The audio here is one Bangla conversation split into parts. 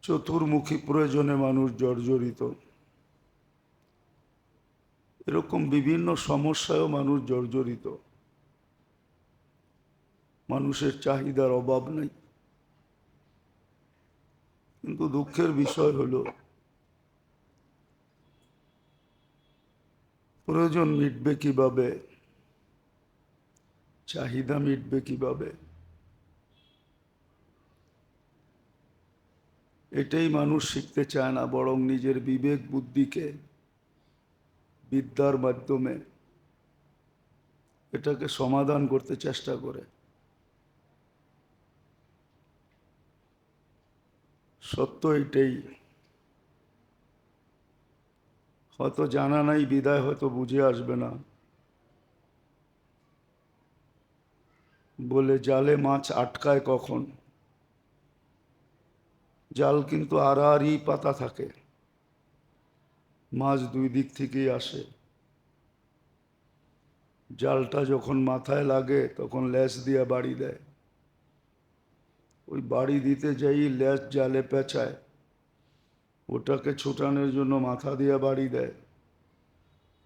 চতুর্মুখী প্রয়োজনে মানুষ জর্জরিত। এরকম বিভিন্ন সমস্যায়ও মানুষ জর্জরিত। মানুষের চাহিদার অভাব নেই, কিন্তু দুঃখের বিষয় হলো প্রয়োজন মিটবে কিভাবে, চাহিদা মিটবে কিভাবে, এটাই মানুষ শিখতে চায় না, বরং নিজের বিবেক বুদ্ধিকে বিদ্যার মাধ্যমে এটাকে সমাধান করতে চেষ্টা করে। সত্য এটাই। হয়তো জানা নাই বিদায় হয়তো বুঝে আসবে না। বলে জালে মাছ আটকায় কখন, জাল কিন্তু আড়াআড়ি পাতা থাকে, মাছ দুই দিক থেকেই আসে। জালটা যখন মাথায় লাগে তখন ল্যাস দিয়ে বাড়ি দেয়, ওই বাড়ি দিতে যাই ল্যাস জালে পেঁচায়, ওটাকে ছোটানোর জন্য মাথা দিয়ে বাড়ি দেয়।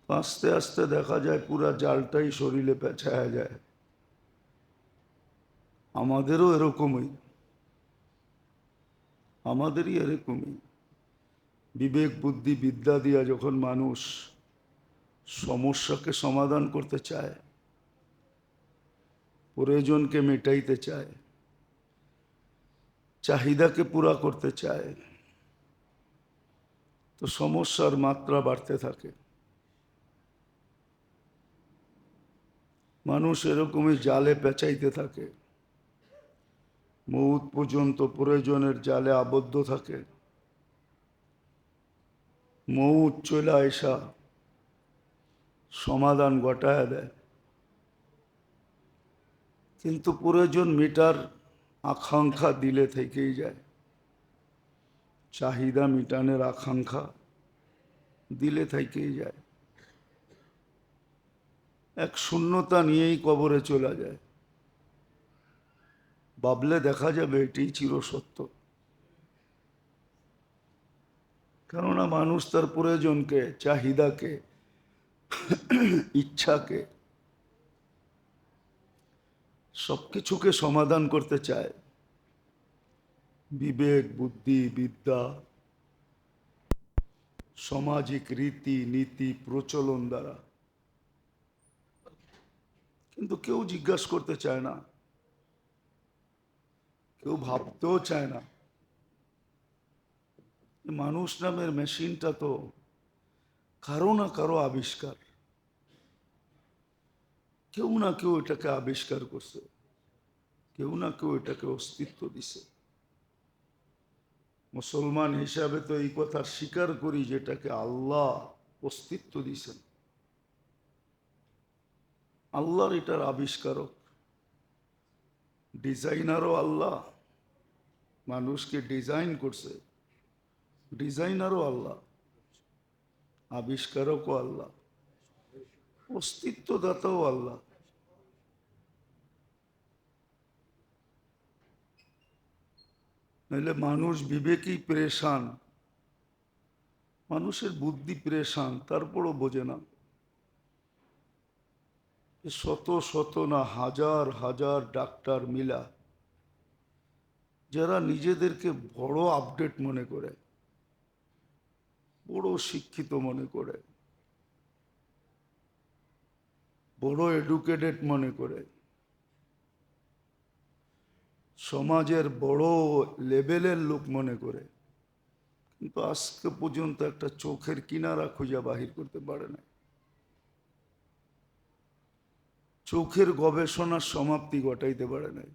আস্তে আস্তে দেখা যায় পুরা জালটাই শরীরে পেঁচায়া যায়। আমাদেরও এরকমই, আমাদেরই এরকমই। বিবেক বুদ্ধি বিদ্যা দিয়া যখন মানুষ সমস্যাকে সমাধান করতে চায়, প্রয়োজনকে মেটাইতে চায়, চাহিদাকে পুরা করতে চায়, তো সমস্যার মাত্রা বাড়তে থাকে। মানুষ এরকমই জালে পেঁচাইতে থাকে, মউত পর্যন্ত প্রয়োজনের জালে আবদ্ধ থাকে। মউত চলে আইসা সমাধান ঘটায়া দেয়, কিন্তু প্রয়োজন মিটার আকাঙ্ক্ষা দিলে থেকেই যায়। চাহিদা মিটানের আকাঙ্ক্ষা দিলে থেকেই যায়, এক শূন্যতা নিয়েই কবরে চলে যায়। ভাবলে দেখা যাবে এটাই চিরসত্য। কেননা মানুষ তার প্রয়োজনকে, চাহিদাকে, ইচ্ছাকে, সবকিছুকে সমাধান করতে চায় বিবেক বুদ্ধি বিদ্যা, সামাজিক রীতি নীতি প্রচলন দ্বারা। কিন্তু কেউ জিজ্ঞাসা করতে চায় না, কেউ ভাবতেও চায় না মানুষ নামের মেশিনটা তো কারো না কারো আবিষ্কার। কেউ না কেউ এটাকে আবিষ্কার করছে, কেউ না কেউ এটাকে অস্তিত্ব দিছে। মুসলমান হিসাবে তো এই কথা স্বীকার করি যেটাকে আল্লাহ অস্তিত্ব দিছেন। আল্লাহর এটার আবিষ্কারক, ডিজাইনারও আল্লাহ, মানুষকে ডিজাইন করছে, ডিজাইনারও আল্লাহ, আবিষ্কারকও আল্লাহ, অস্তিত্বদাতাও আল্লাহ। নাহলে মানুষ বিবেকই পরেশান, মানুষের বুদ্ধি পরেশান, তারপরও বোঝে না। শত শত না হাজার হাজার ডাক্তার মিলা যারা নিজেদেরকে বড় আপডেট মনে করে, বড় শিক্ষিত মনে করে, বড় এডুকেটেড মনে করে, সমাজের বড় লেভেলের লোক মনে করে, কিন্তু আজকে পর্যন্ত একটা চোখের কিনারা খুঁজে বাহির করতে পারে না। চোখের গবেষণার সমাপ্তি ঘটাইতে পারে নাই।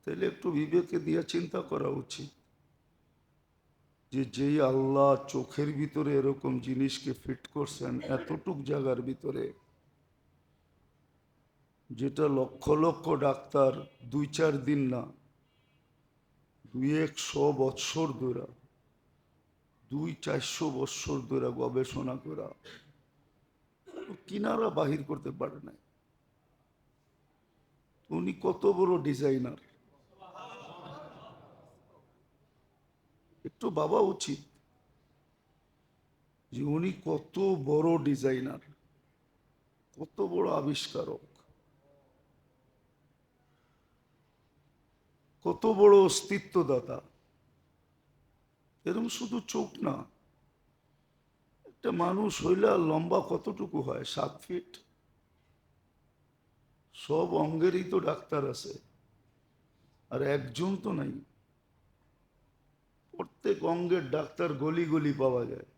তাহলে একটু বিবেকে দিয়ে চিন্তা করা উচিত যে যেই আল্লাহ চোখের ভিতরে এরকম জিনিসকে ফিট করছেন এতটুক জায়গার ভিতরে, যেটা লক্ষ লক্ষ ডাক্তার 2-4 দিন না 200 বৎসর ধরে, 200-400 বৎসর ধরে গবেষণা করা কিনারা বাহির করতে পারে না। উনি কত বড় ডিজাইনার, একটু ভাবা উচিত যে উনি কত বড় ডিজাইনার, কত বড় আবিষ্কারক, কত বড় অস্তিত্বদাতা। এরকম শুধু চোখ না, একটা মানুষ হইলে আর লম্বা কতটুকু হয়? 7 ফিট। সব অঙ্গেরই তো ডাক্তার আছে, আর একজন তো নাই। প্রত্যেক অঙ্গের ডাক্তার গলি গলি পাওয়া যায়,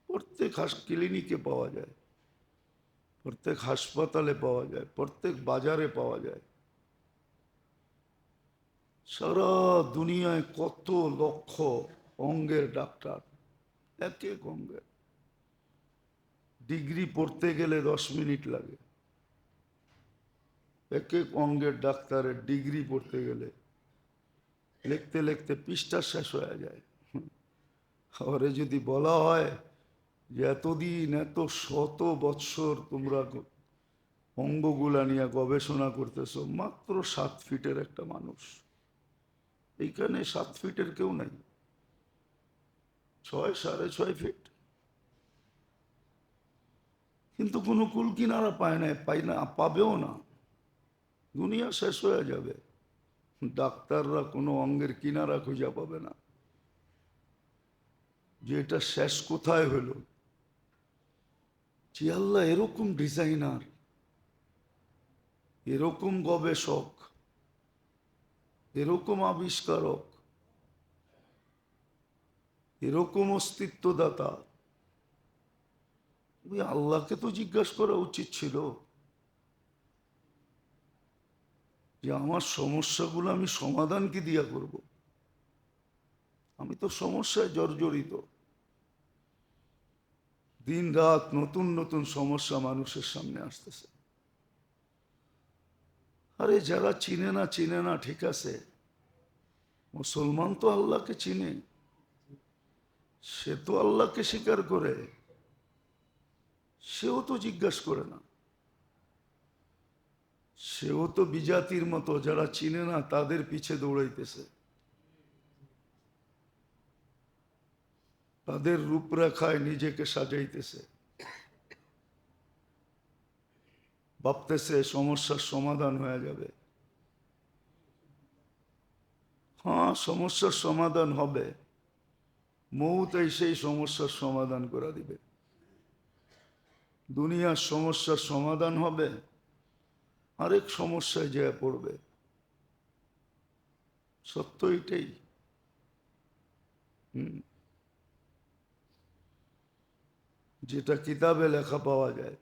প্রত্যেক ক্লিনিকে পাওয়া যায়, প্রত্যেক হাসপাতালে পাওয়া যায়, প্রত্যেক বাজারে পাওয়া যায়। সারা দুনিয়ায় কত লক্ষ অঙ্গের ডাক্তার, এক এক অঙ্গের। ডিগ্রি পড়তে গেলে 10 মিনিট লাগে, এক এক অঙ্গের ডাক্তারের ডিগ্রি পড়তে গেলে লিখতে লিখতে পৃষ্ঠা শেষ হয়ে যায়। আরে যদি বলা হয় যে এতদিন, এত শত বৎসর তোমরা অঙ্গগুলা নিয়ে গবেষণা করতেছো, মাত্র 7 ফিটের একটা মানুষ, এইখানে 7 ফিটের কেউ নাই, 6, 6.5 ফিট, কিন্তু কোনো কুল কিনারা পায় না, পাবেও না। দুনিয়া শেষ হয়ে যাবে, ডাক্তাররা কোনো অঙ্গের কিনারা খুঁজে পাবে না যে এটা শেষ কোথায় হলো। যে আল্লাহ এরকম ডিজাইনার, এরকম গবেষক, এরকম আবিষ্কারক, এরকম অস্তিত্বদাতা, ওই আল্লাহকে তো জিজ্ঞাসা করা উচিত ছিল যে আমার সমস্যাগুলো আমি সমাধান কি দিয়া করব? আমি তো সমস্যায় জর্জরিত, দিন রাত নতুন নতুন সমস্যা মানুষের সামনে আসতেছে। আরে যারা চিনে না, চিনে না, ঠিক আছে, মুসলমান তো আল্লাহকে চিনে, সে তো আল্লাহকে স্বীকার করে, সেও তো জিজ্ঞাসা করে না। সেও তো বিজাতির মতো যারা চিনে না তাদের পিছে দৌড়াইতেছে, তাদের রূপরেখায় নিজেকে সাজাইতেছে, ভাবতেছে সমস্যার সমাধান হয়ে যাবে। হ্যাঁ, সমস্যার সমাধান হবে, মৌত সেই সমস্যার সমাধান করে দিবে। দুনিয়ার সমস্যার সমাধান হবে, আরেক সমস্যায় যে পড়বে। সত্য এটাই। যেটা কিতাবে লেখা পাওয়া যায়,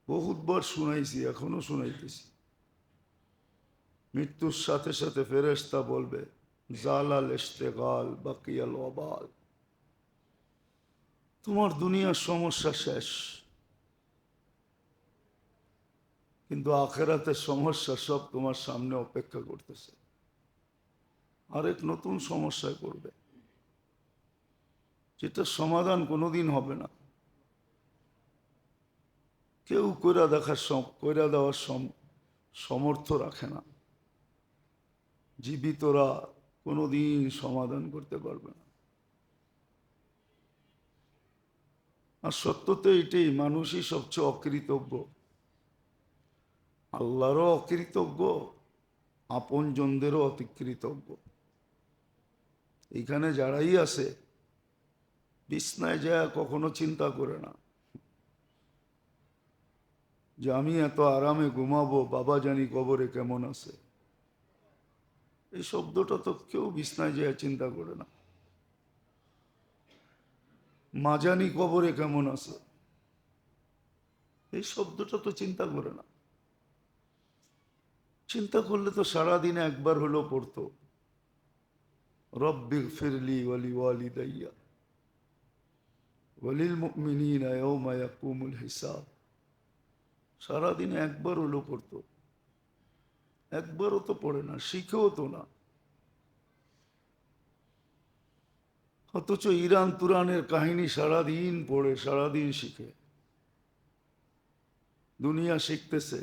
বহুতবার শুনাইছি, এখনো শুনাইতেছি। মৃত্যুর সাথে সাথে ফেরেশতা বলবে জালাল ইশতেগাল বাকিয়াল ওয়াবাল, তোমার দুনিয়ার সমস্যা শেষ, কিন্তু আখেরাতের সমস্যা সব তোমার সামনে অপেক্ষা করতেছে, আরেক নতুন সমস্যায় পড়বে, যেটা সমাধান কোনোদিন হবে না। কেউ কইরা দেওয়ার সমর্থ রাখে না। জীবিতরা কোনোদিন সমাধান করতে পারবে না। আর সত্য তো এটাই, মানুষই সবচেয়ে অকৃতজ্ঞ, আল্লাহরও অকৃতজ্ঞ, আপনজনদেরও অতিকৃতজ্ঞ। এখানে যারাই আছে, বিছনায় যায় কখনো চিন্তা করে না যে আমি এত আরামে ঘুমাবো, বাবা জানি কবরে কেমন আছে। এই শব্দটা তো কেউ বিছনায় যায় চিন্তা করে না। মা জানি কবরে কেমন আছে, এই শব্দটা তো চিন্তা করে না। চিন্তা করলে তো সারাদিনে একবার হলেও পড়তো রব্বিগফিরলি ওয়ালি ওয়ালিদাইয়া ওয়ালিল মুমিনিনা ইয়াওমা ইয়াকুমুল হিসাব। সারাদিনে একবার হলেও পড়তো, একবারও তো পড়ে না, শিখেও তো না। অথচ ইরান তুরানের কাহিনী সারাদিন পড়ে, সারাদিন শিখে, দুনিয়া শিখতেছে,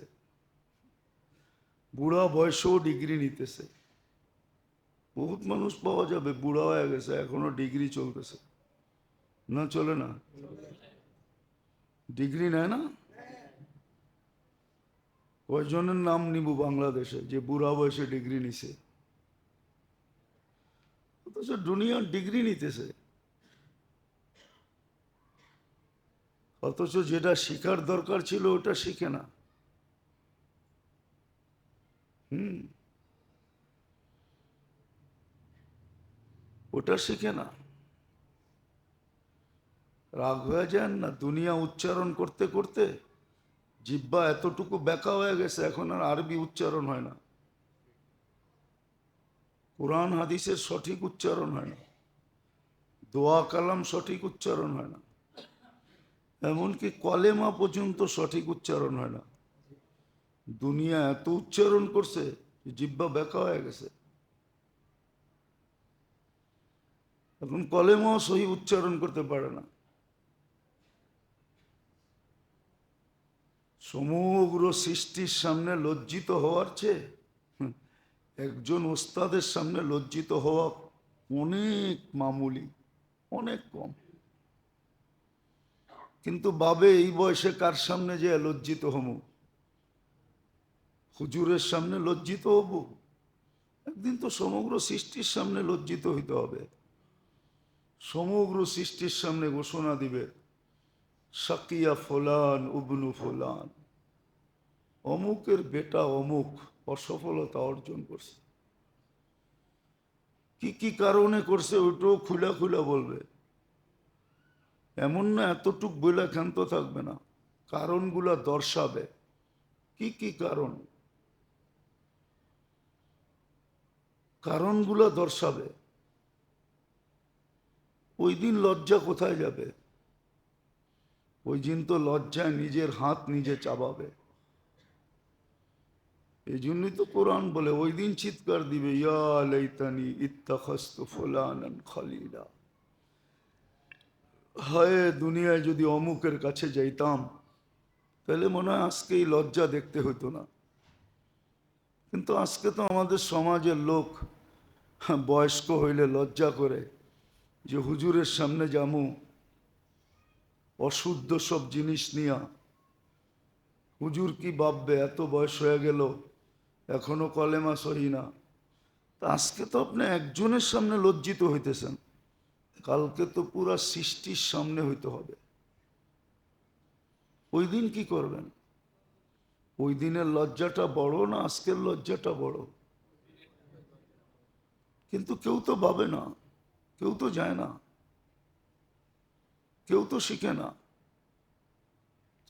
বুড়া বয়সেও ডিগ্রি নিতেছে। বহুত মানুষ পাওয়া যাবে বুড়া হয়ে গেছে, এখনো ডিগ্রি চলতেছে, না চলে না? ডিগ্রি নেয় না? কয়জনের নাম নিব বাংলাদেশে যে বুড়া বয়সে ডিগ্রি নিছে? অথচ দুনিয়ার ডিগ্রি নিতেছে, অথচ যেটা শিখার দরকার ছিল ওটা শিখে না। ওটা শিখে না। রাগ হয়ে যান না, দুনিয়া উচ্চারণ করতে করতে জিহ্বা এতটুকু ব্যাকা হয়ে গেছে, এখন আর আরবি উচ্চারণ হয় না, কোরআন হাদিসের সঠিক উচ্চারণ হয় না, দোয়া কালাম সঠিক উচ্চারণ হয় না, এমনকি কলেমা পর্যন্ত সঠিক উচ্চারণ হয় না। দুনিয়া এত উচ্চারণ করছে জিহ্বা ব্যাকা হয়ে গেছে, এখন কলেমাও সহি উচ্চারণ করতে পারে না। সমগ্র সৃষ্টির সামনে লজ্জিত হওয়ার চেয়ে একজন ওস্তাদের সামনে লজ্জিত হওয়া অনেক মামুলি, অনেক কম। কিন্তু বাবে এই বয়সে কার সামনে যে লজ্জিত হব? হুজুরের সামনে লজ্জিত হব? একদিন তো সমগ্র সৃষ্টির সামনে লজ্জিত হইতে হবে। সমগ্র সৃষ্টির সামনে ঘোষণা দিবে, শাকিয়া ফুলান উবনু ফুলান, অমুকের বেটা অমুক অসফলতা অর্জন করছে। কি কি কারণে করছে ওইটাও খুলা খুলা বলবে। এমন না এতটুক বইলা ক্ষান্ত থাকবে না, কারণগুলা দর্শাবে। কি কি কারণ? কারণগুলা দর্শাবে। ওই দিন লজ্জা কোথায় যাবে? ওই দিন তো লজ্জায় নিজের হাত নিজে চাবাবে। এই জন্যই তো কোরআন বলে ওই দিন চিৎকার দিবে, ইয়া লাইতানি ইত্তাখাযতু ফুলানান খলিলা, হায় দুনিয়ায় যদি অমুকের কাছে যাইতাম তাহলে মনে হয় আজকে এই লজ্জা দেখতে হতো না। কিন্তু আজকে তো আমাদের সমাজের লোক বয়স্ক হইলে লজ্জা করে যে হুজুরের সামনে যামু অশুদ্ধ সব জিনিস নিয়া, হুজুর কি ভাববে, এত বয়স হয়ে গেল এখনো কলেমা সহি না। তা আজকে তো আপনি একজনের সামনে লজ্জিত হইতেছেন, কালকে তো পুরা সৃষ্টির সামনে হইতে হবে। ওই দিন কি করবেন? ওই দিনের লজ্জাটা বড় না আজকের লজ্জাটা বড়? কিন্তু কেউ তো ভাবে না, কেউ তো যায় না, কেউ তো শিখে না।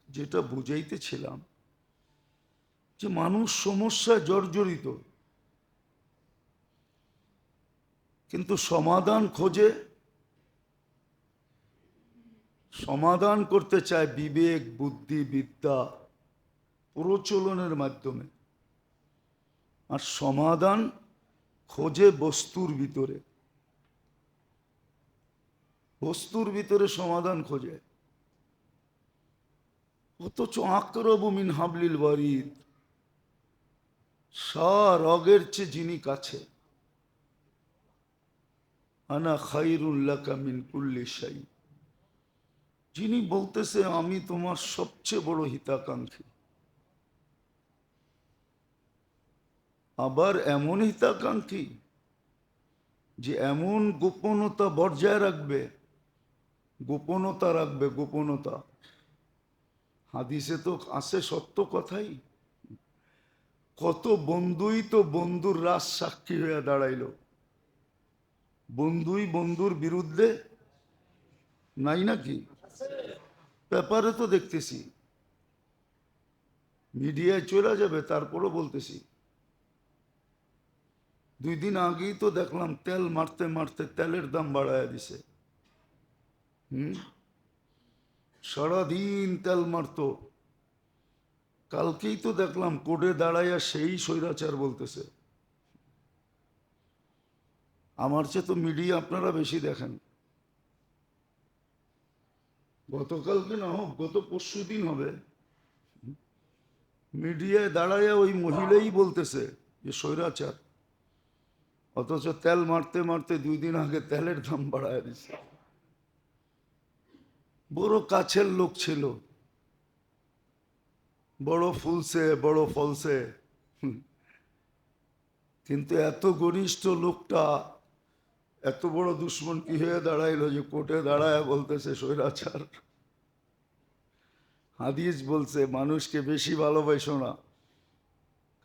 যেটা বুঝাইতেছিলাম যে মানুষ সমস্যায় জর্জরিত, কিন্তু সমাধান খোঁজে, সমাধান করতে চায় বিবেক বুদ্ধি বিদ্যা প্রচলনের মাধ্যমে, আর সমাধান খোঁজে বস্তুর ভিতরে, বস্তুর ভিতরে সমাধান খোঁজে। অথচ আকরাবু মিন হাবলিল ওয়ারিদ, রগের চেয়ে যিনি কাছে, আনা খায়রুল লাকা মিন কুল্লি শাই, যিনি বলতেছে আমি তোমার সবচেয়ে বড় হিতাকাঙ্ক্ষী। আবার এমন হিতাকাঙ্ক্ষী যে এমন গোপনতা বজায় রাখবে, গোপনতা রাখবে, গোপনতা। হাদিসে তো আছে সত্য কথাই, কত বন্ধুই তো বন্ধুর রাজ সাক্ষী হয়ে দাঁড়াইল, বন্ধুই বন্ধুর বিরুদ্ধে, নাই নাকি? পেপারে তো দেখতেছি, মিডিয়ায় চলে যাবে, তারপরও বলতেছি। 2 দিন আগেই তো দেখলাম তেল মারতে মারতে তেলের দাম বাড়ায় দিছে। সারাদিন তেল মারতো, কালকেই তো দেখলাম কোর্টে দাঁড়াইয়া সেই স্বৈরাচার বলতেছে। আমার চেয়ে তো মিডিয়া আপনারা বেশি দেখেন। গতকালকে না হোক, গত পরশু দিন হবে, মিডিয়ায় দাঁড়াইয়া ওই মহিলাই বলতেছে যে স্বৈরাচার। অথচ তেল মারতে মারতে 2 দিন আগে তেলের দাম বাড়ায় দিছে। বড় কাছের লোক ছিল, বড় ফুলছে বড় ফলছে, কিন্তু এত ঘনিষ্ঠ লোকটা এত বড় দুশ্মন কি হয়ে দাঁড়াইলো যে কোর্টে দাঁড়ায় বলতেছে স্বৈরাচার। হাদিস বলছে মানুষকে বেশি ভালোবাসো না,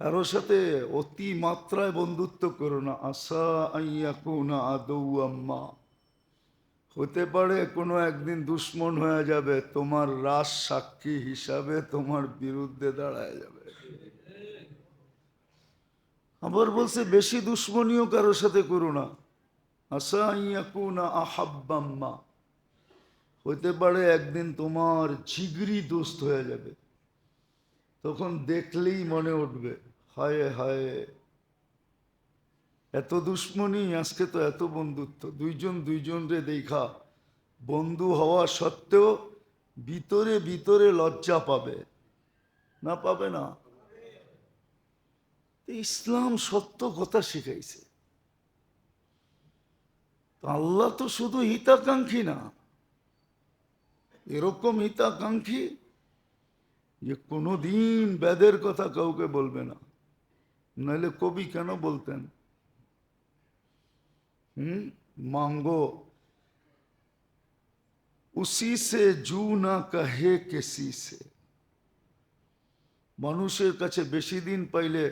কারোর সাথে অতি মাত্রায় বন্ধুত্ব করো না। আসা আইয়াকুনা আদৌ আম্মা, হতে পারে কোনো একদিন দুশ্মন হয়ে যাবে, তোমার রাজ সাক্ষী হিসাবে তোমার বিরুদ্ধে দাঁড়ায় যাবে। আবার বলছে বেশি দুশ্মনীও কারোর সাথে করো না। আসা আইয়াকুনা আহাব্বাম্মা, হতে পারে একদিন তোমার জিগরি দোস্ত হয়ে যাবে, তখন দেখলেই মনে উঠবে হায় হায় এত দুশ্মনী, আজকে তো এত বন্ধুত্ব। দুইজন দুইজনরে দেখা বন্ধু হওয়া সত্ত্বেও ভিতরে ভিতরে লজ্জা পাবে না, পাবে না? ইসলাম সত্য কথা শিখাইছে। আল্লাহ তো শুধু হিতাকাঙ্ক্ষী না, এরকম হিতাকাঙ্ক্ষী যে কোনোদিন বেদের কথা কাউকে বলবে না। নাহলে কবি কেন বলতেন मांगो उसी से जू ना कहे किसी से। মানুষের কাছে বেশি দিন পাইলে,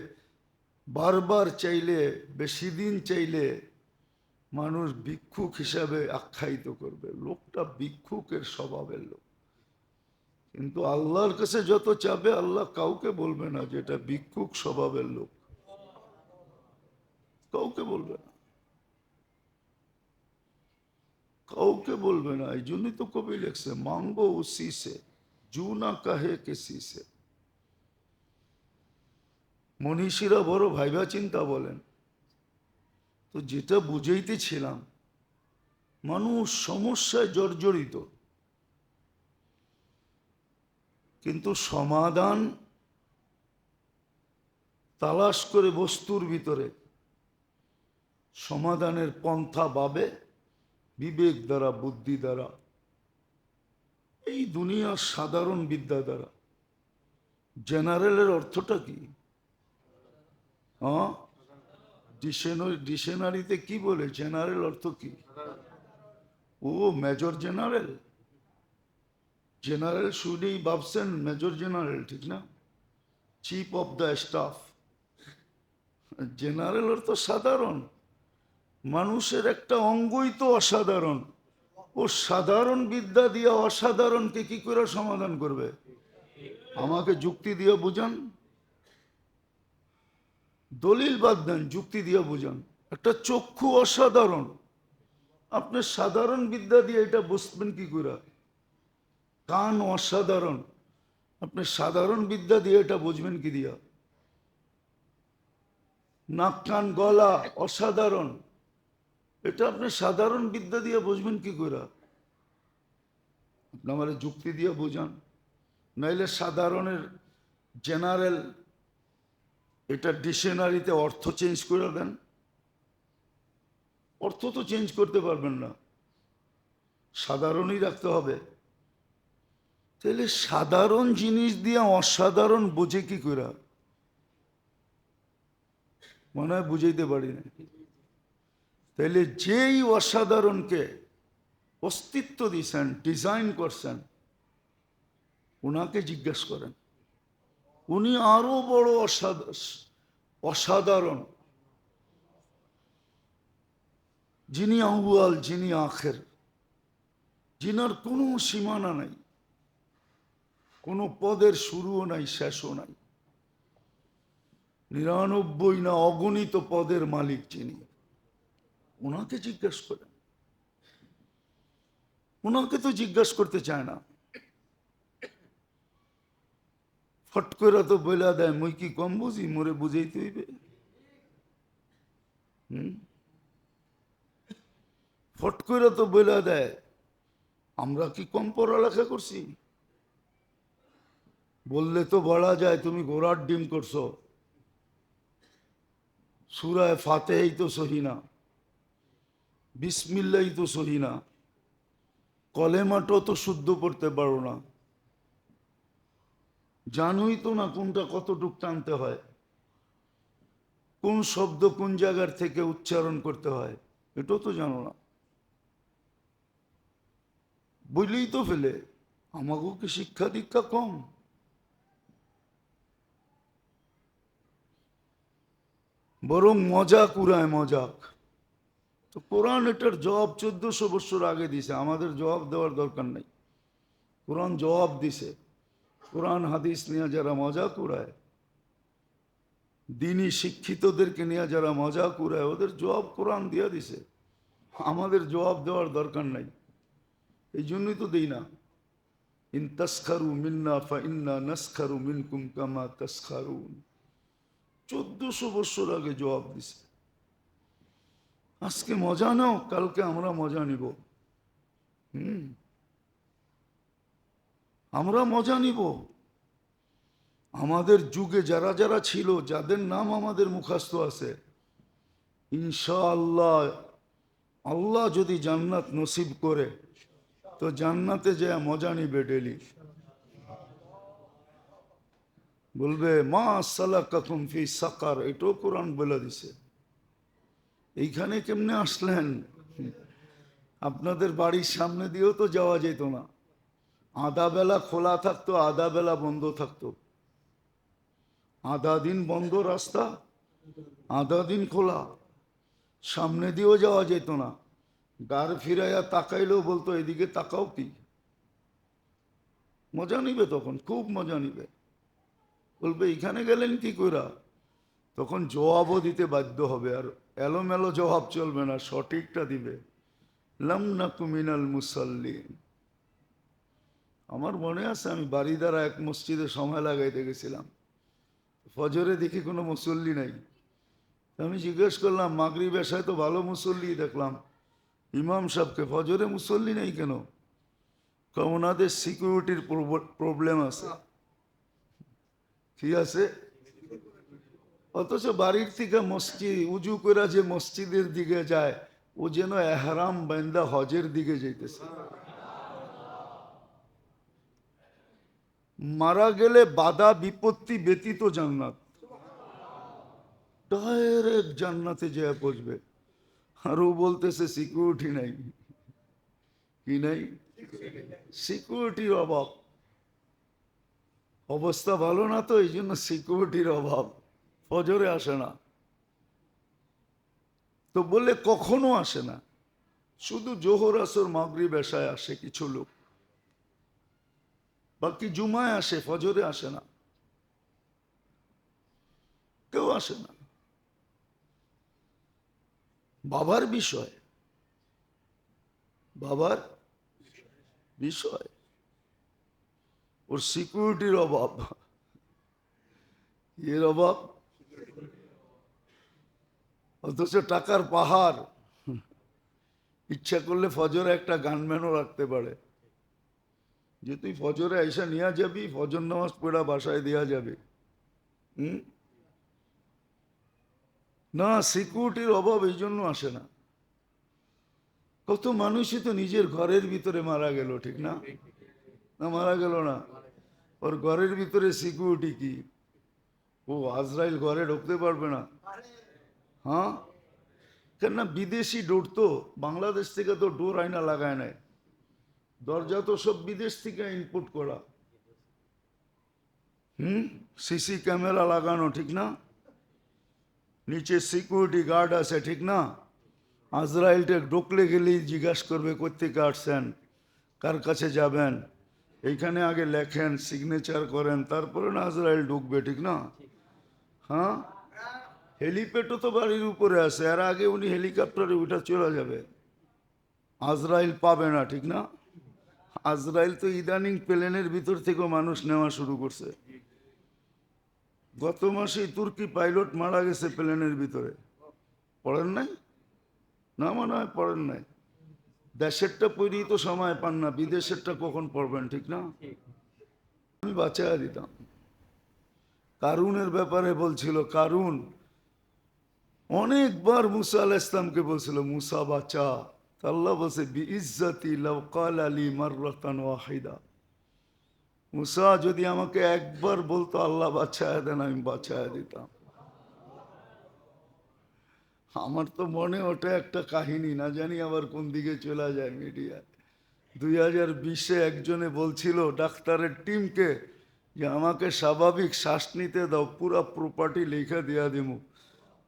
বারবার চাইলে, বেশি দিন চাইলে মানুষ ভিক্ষুক হিসাবে আখ্যায়িত করবে, লোকটা ভিক্ষুকের স্বভাবের লোক। কিন্তু আল্লাহর কাছে যত চাবে আল্লাহ কাউকে বলবে না যে এটা ভিক্ষুক স্বভাবের লোক, কাউকে বলবে না, কাউকে বলবে না। এই জন্যই তো কবি লিখছে মাঙ্গো উসি সে জু না কাহে কিসি সে। মনীষীরা বড় ভাইবা চিন্তা বলেন। তো যেটা বুঝাইতেছিলাম, মানুষ সমস্যায় জর্জরিত, কিন্তু সমাধান তালাশ করে বস্তুর ভিতরে সমাধানের পন্থা ভাবে বিবেক দ্বারা, বুদ্ধি দ্বারা, এই দুনিয়ার সাধারণ বিদ্যা দ্বারা। জেনারেলের অর্থটা কি? হ্যাঁ, ডিকশনারিতে কি বলে জেনারেল অর্থ কি? ও মেজর জেনারেল। জেনারেল শুনেই ভাবছেন মেজর জেনারেল, ঠিক না? Chief of the staff. General অর্থ সাধারণ, মানুষের একটা অঙ্গই তো অসাধারণ। ও সাধারণ বিদ্যা দিয়ে অসাধারণকে কি করে সমাধান করবে? আমাকে যুক্তি দিয়ে বুঝান, দলিল বাদ দেন, যুক্তি দিয়ে বুঝান। একটা চক্ষু অসাধারণ, আপনি সাধারণ বিদ্যা দিয়ে এটা বুঝবেন কি করে? কান অসাধারণ, আপনি সাধারণ বিদ্যা দিয়ে এটা বুঝবেন কি দিয়া? নাক কান গলা অসাধারণ, এটা আপনি সাধারণ বিদ্যা দিয়ে বুঝবেন কি করে? আপনি আমার যুক্তি দিয়ে বুঝান, নাইলে সাধারণের জেনারেল এটা ডিকশনারিতে অর্থ চেঞ্জ করে দেন। অর্থ তো চেঞ্জ করতে পারবেন না, সাধারণই রাখতে হবে। তাহলে সাধারণ জিনিস দিয়ে অসাধারণ বোঝে কি করে? মনে হয় বুঝাইতে পারি না। তাহলে যেই অসাধারণকে অস্তিত্ব দিয়েছেন, ডিজাইন করছেন, ওনাকে জিজ্ঞেস করেন। উনি আরো বড় অসাধারণ, যিনি আউয়াল, যিনি আখের, যিনার কোনো সীমানা নাই, কোনো পদের শুরুও নাই, শেষও নাই, 99 না অগণিত পদের মালিক যিনি, ওনাকে জিজ্ঞেস করেন। ওনাকে তো জিজ্ঞাসা করতে চায় না, ফট করে তো বইলা দেয় মুই কি কম বুঝি, মোরে বুঝাইতে হইবে। ফট করে তো বইলা দেয় আমরা কি কম পড়ালেখা করছি? বললে তো বলা যায় তুমি ঘোড়ার ডিম করছো, সূরা ফাতিহাই তো সহি না, বিসমিল্লাহই তো সহি না, কলেমাটাও তো শুদ্ধ পড়তে পারো না, জানোই তো না কোনটা কতটুক টানতে হয়, কোন শব্দ কোন জায়গার থেকে উচ্চারণ করতে হয়, এটাও তো জানো না। বললেই তো ফেলে, আমাকেও কি শিক্ষা দীক্ষা কম? বরং মজাক উড়ায়, মজাক। তো কোরআন এটার জবাব 1400 বছর আগে দিছে, আমাদের জবাব দেওয়ার দরকার নেই। কোরআন জবাব দিছে। কোরআন হাদিস নিয়ে যারা মজাক উড়ায়, দিনী শিক্ষিতদেরকে নিয়ে যারা মজাক উড়ায়, ওদের জবাব কোরআন দিয়ে দিছে, আমাদের জবাব দেওয়ার দরকার নাই। এই জন্যই তো দিই না। ইন তাসখারু মিন্না ফা ইন্না নাসখারু মিনকুম কামা তাসখারুন। 1400 বছর আগে জবাব দিছে। আজকে মজা নাও, কালকে আমরা মজা নিব। আমরা মজা নিব। আমাদের যুগে যারা যারা ছিল, যাদের নাম আমাদের মুখস্থ আছে, ইনশাআল্লাহ আল্লাহ যদি জান্নাত নসিব করে তো জান্নাতে যে মজা নিবে ডেলি। বলবে মা সালাকাকুম ফি সাকার, এটাও কোরআন বলে দিছে। এইখানে কেমনে আসলেন? আপনাদের বাড়ির সামনে দিয়েও তো যাওয়া যেত না, আধা বেলা খোলা থাকতো, আধা বেলা বন্ধ থাকতো। আধা দিন বন্ধ রাস্তা, আধা দিন খোলা, সামনে দিয়েও যাওয়া যেত না। গার ফিরাইয়া তাকাইলেও বলতো এদিকে তাকাও কি। মজা নিবে তখন, খুব মজা নিবে। বলবে এখানে গেলেন কি কইরা? তখন জবাবও দিতে বাধ্য হবে, আর এলোমেলো জবাব চলবে না, সঠিকটা দিবে। লাম নাকু মিনাল মুসাল্লিন। আমার মনে আছে আমি বাড়িদারা এক মসজিদে সময় লাগাইতে গেছিলাম, ফজরে দেখি কোনো মুসল্লি নাই। আমি জিজ্ঞেস করলাম মাগরিব এশায় তো ভালো মুসল্লি দেখলাম, ইমাম সাহেবকে, ফজরে মুসল্লি নেই কেন? ওনাদের সিকিউরিটির প্রবলেম আছে। কি আছে? অথচ বাড়ির থেকে মসজিদ উজু করে যে মসজিদের দিকে যায়, ও যেন এহরাম বান্দা হজের দিকে যাইতেছে। মারা গেলে বাধা বিপত্তি ব্যতীত জান্নাত, ডাইরেক্ট জান্নাতে যেয়ে পৌঁছবে। আর ও বলতেছে সিকিউরিটি নাই। কি নাই? সিকিউরিটির অভাব। অবস্থা ভালো না তো, এই জন্য সিকিউরিটির অভাব, ফজরে আসে না। তো বললে কখনো আসে না, শুধু জোহর আসর মাগরিব এশায় আসে কিছু লোক, বাকি জুমায় আসে, ফজরে আসে না, কেউ আসে না। বাবার বিষয়, বাবার বিষয়, ওর সিকিউরিটির অভাব। এর অভাব, অথচ টাকার পাহাড়। ইচ্ছা করলে ফজরে একটা গানম্যানও রাখতে পারে, যে তুই ফজরে আইসা নিয়ে যাবি, ফজর নামাজ পড়া বাসায় দেওয়া যাবে। না, সিকিউরিটির অভাব, এই জন্য আসে না। কত মানুষই তো নিজের ঘরের ভিতরে মারা গেল, ঠিক না? না মারা গেল না? ওর ঘরের ভিতরে সিকিউরিটি কি? ও আজরাইল ঘরে ঢুকতে পারবে না। হ্যাঁ, কেননা বিদেশি ডোর তো, বাংলাদেশ থেকে তো ডোর আয়না লাগায় নাই, দরজা তো সব বিদেশ থেকে ইনপুট করা। সিসি ক্যামেরা লাগানো, ঠিক না? নিচে সিকিউরিটি গার্ড আছে, ঠিক না? আজরাইলটা ঢুকলে গেলেই জিজ্ঞাসা করবে কোত্থেকে আসছেন, কার কাছে যাবেন, এইখানে আগে লেখেন, সিগনেচার করেন, তারপরে না আজরাইল ঢুকবে, ঠিক না? হ্যাঁ, হেলিপ্যাডও তো বাড়ির উপরে আছে, এর আগে উনি হেলিকপ্টারে উঠে চলে যাবে, আজরাইল পাবে না, ঠিক না? আজরাইল তো ইদানিং প্লেনের ভিতর থেকেও মানুষ নেওয়া শুরু করছে। গত মাসে তুর্কি পাইলট মারা গেছে প্লেনের ভিতরে, পড়েন নাই? না মনে হয় পড়েন নাই। দেশেরটা পড়েই তো সময় পান না, বিদেশেরটা কখন পড়বেন, ঠিক না? আমি বাঁচাইয়া দিতাম। কারুনের ব্যাপারে বলছিল, কারুন অনেকবার মুসা আলাইহিস সালামকে বলছিল মুসা বাঁচা, তা আল্লাহ বলছে বিইজ্জতি লাউ ক্বালা লি মাররাতান ওয়াহিদা, মুসা যদি আমাকে একবার বলতো আল্লাহ বাঁচায় দেন, আমি বাঁচায় দিতাম। আমার তো মনে ওটা একটা কাহিনী, না জানি আবার কোন দিকে চলে যায় মিডিয়া। 2020-এ একজনে বলছিল ডাক্তারের টিমকে যে আমাকে স্বাভাবিক শ্বাস নিতে দাও, পুরা প্রপার্টি লেখা দেয়া দেবো।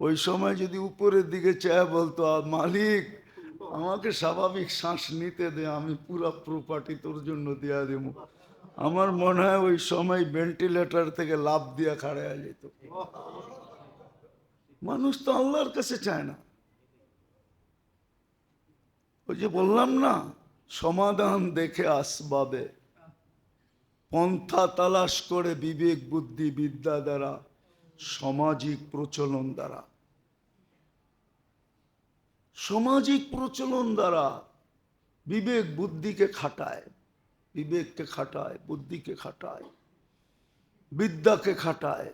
ওই সময় যদি উপরের দিকে চেয়ে বলতো মালিক আমাকে স্বাভাবিক শ্বাস নিতে দে, আমি পুরা প্রপার্টি তোর জন্য দেয়া দেবো, আমার মনে হয় ওই সময় ভেন্টিলেটর থেকে লাফ দিয়া খাড়া যেত। মানুষ তো আল্লাহর কাছে চায় না। ওই যে বললাম না, সমাধান দেখে আসবাবে, পন্থা তালাশ করে বিবেক বুদ্ধি বিদ্যা দ্বারা, সামাজিক প্রচলন দ্বারা, সামাজিক প্রচলন দ্বারা বিবেক বুদ্ধিকে খাটায়, বিবেককে খাটায়, বুদ্ধিকে খাটায়, বিদ্যাকে খাটায়,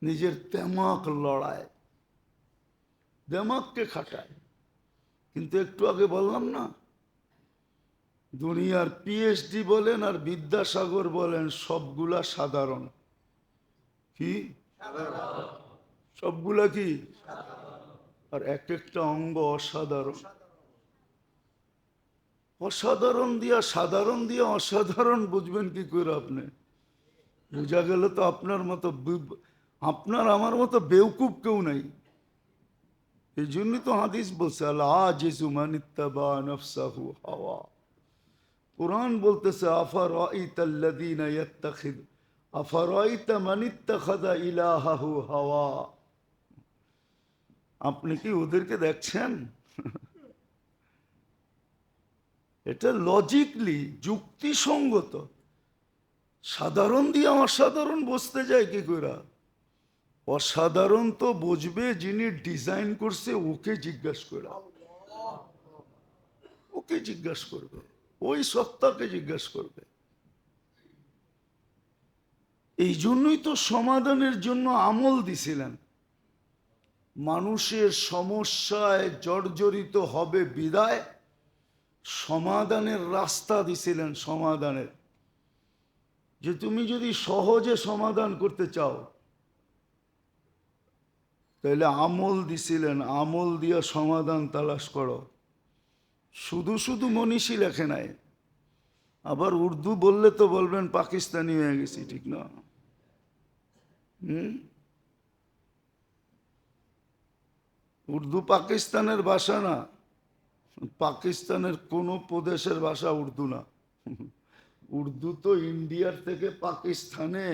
নিজের দেমাক লড়ায়, দেমাককে খাটায়। কিন্তু একটু আগে বললাম না, দুনিয়ার পিএইচডি বলেন আর বিদ্যাসাগর বলেন সবগুলা সাধারণ। কি সবগুলা কি? আর এক একটা অঙ্গ অসাধারণ। অসাধারণ দিয়া সাধারণ দিয়া অসাধারণ বুঝবেন কি করে আপনি? বোঝা গেল তো আপনার আমার মতো বেউকুব কেউ নাই। এই জন্যই তো হাদিস বলছে আল আজিজু মান ইত্তাবা নাফসাহু হাওয়া। কুরআন বলতেছে আফারাইতাল্লাযীনা ইয়াত্তাখিদ আফারাইতা মান ইত্তাখাযা ইলাহাহু হাওয়া। আপনি কি ওদেরকে দেখছেন? এটা লজিকলি যুক্তিসঙ্গত। সাধারণ দিয়ে অসাধারণ বুঝতে যায় কি করে? অসাধারণ তো বুঝবে যিনি ডিজাইন করছে, ওকে জিজ্ঞাসা করে, ওকে জিজ্ঞাসা করবে, ওই সত্তাকে জিজ্ঞাসা করবে। এই জন্যই তো সমাধানের জন্য আমল দিছিলেন। মানুষের সমস্যায় জর্জরিত হবে বিদায় সমাধানের রাস্তা দিছিলেন। সমাধানের, যে তুমি যদি সহজে সমাধান করতে চাও তাহলে আমল দিছিলেন, আমল দিয়া সমাধান তালাশ করো। শুধু শুধু মনীষী লেখে নাই। আবার উর্দু বললে তো বলবেন পাকিস্তানি হয়ে গেছি, ঠিক না? উর্দু পাকিস্তানের ভাষা না, পাকিস্তানের কোনো প্রদেশের ভাষা উর্দু না। উর্দু তো ইন্ডিয়ার থেকে পাকিস্তানে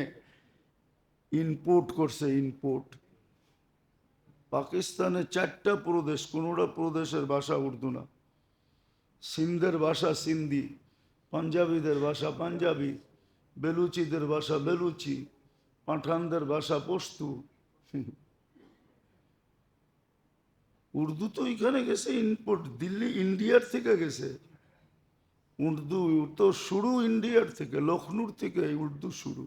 ইনপোর্ট করছে, ইনপোর্ট। পাকিস্তানে 4টা প্রদেশ, কোনোটা প্রদেশের ভাষা উর্দু না। সিন্ধের ভাষা সিন্ধি, পাঞ্জাবিদের ভাষা পাঞ্জাবি, বেলুচিদের ভাষা বেলুচি, পাঠানদের ভাষা পশতু। উর্দু তো এখানে গেছে ইনপুট, দিল্লি ইন্ডিয়ার থেকে গেছে। উর্দু তো শুরু ইন্ডিয়ার থেকে, লখনৌর থেকে উর্দু শুরু।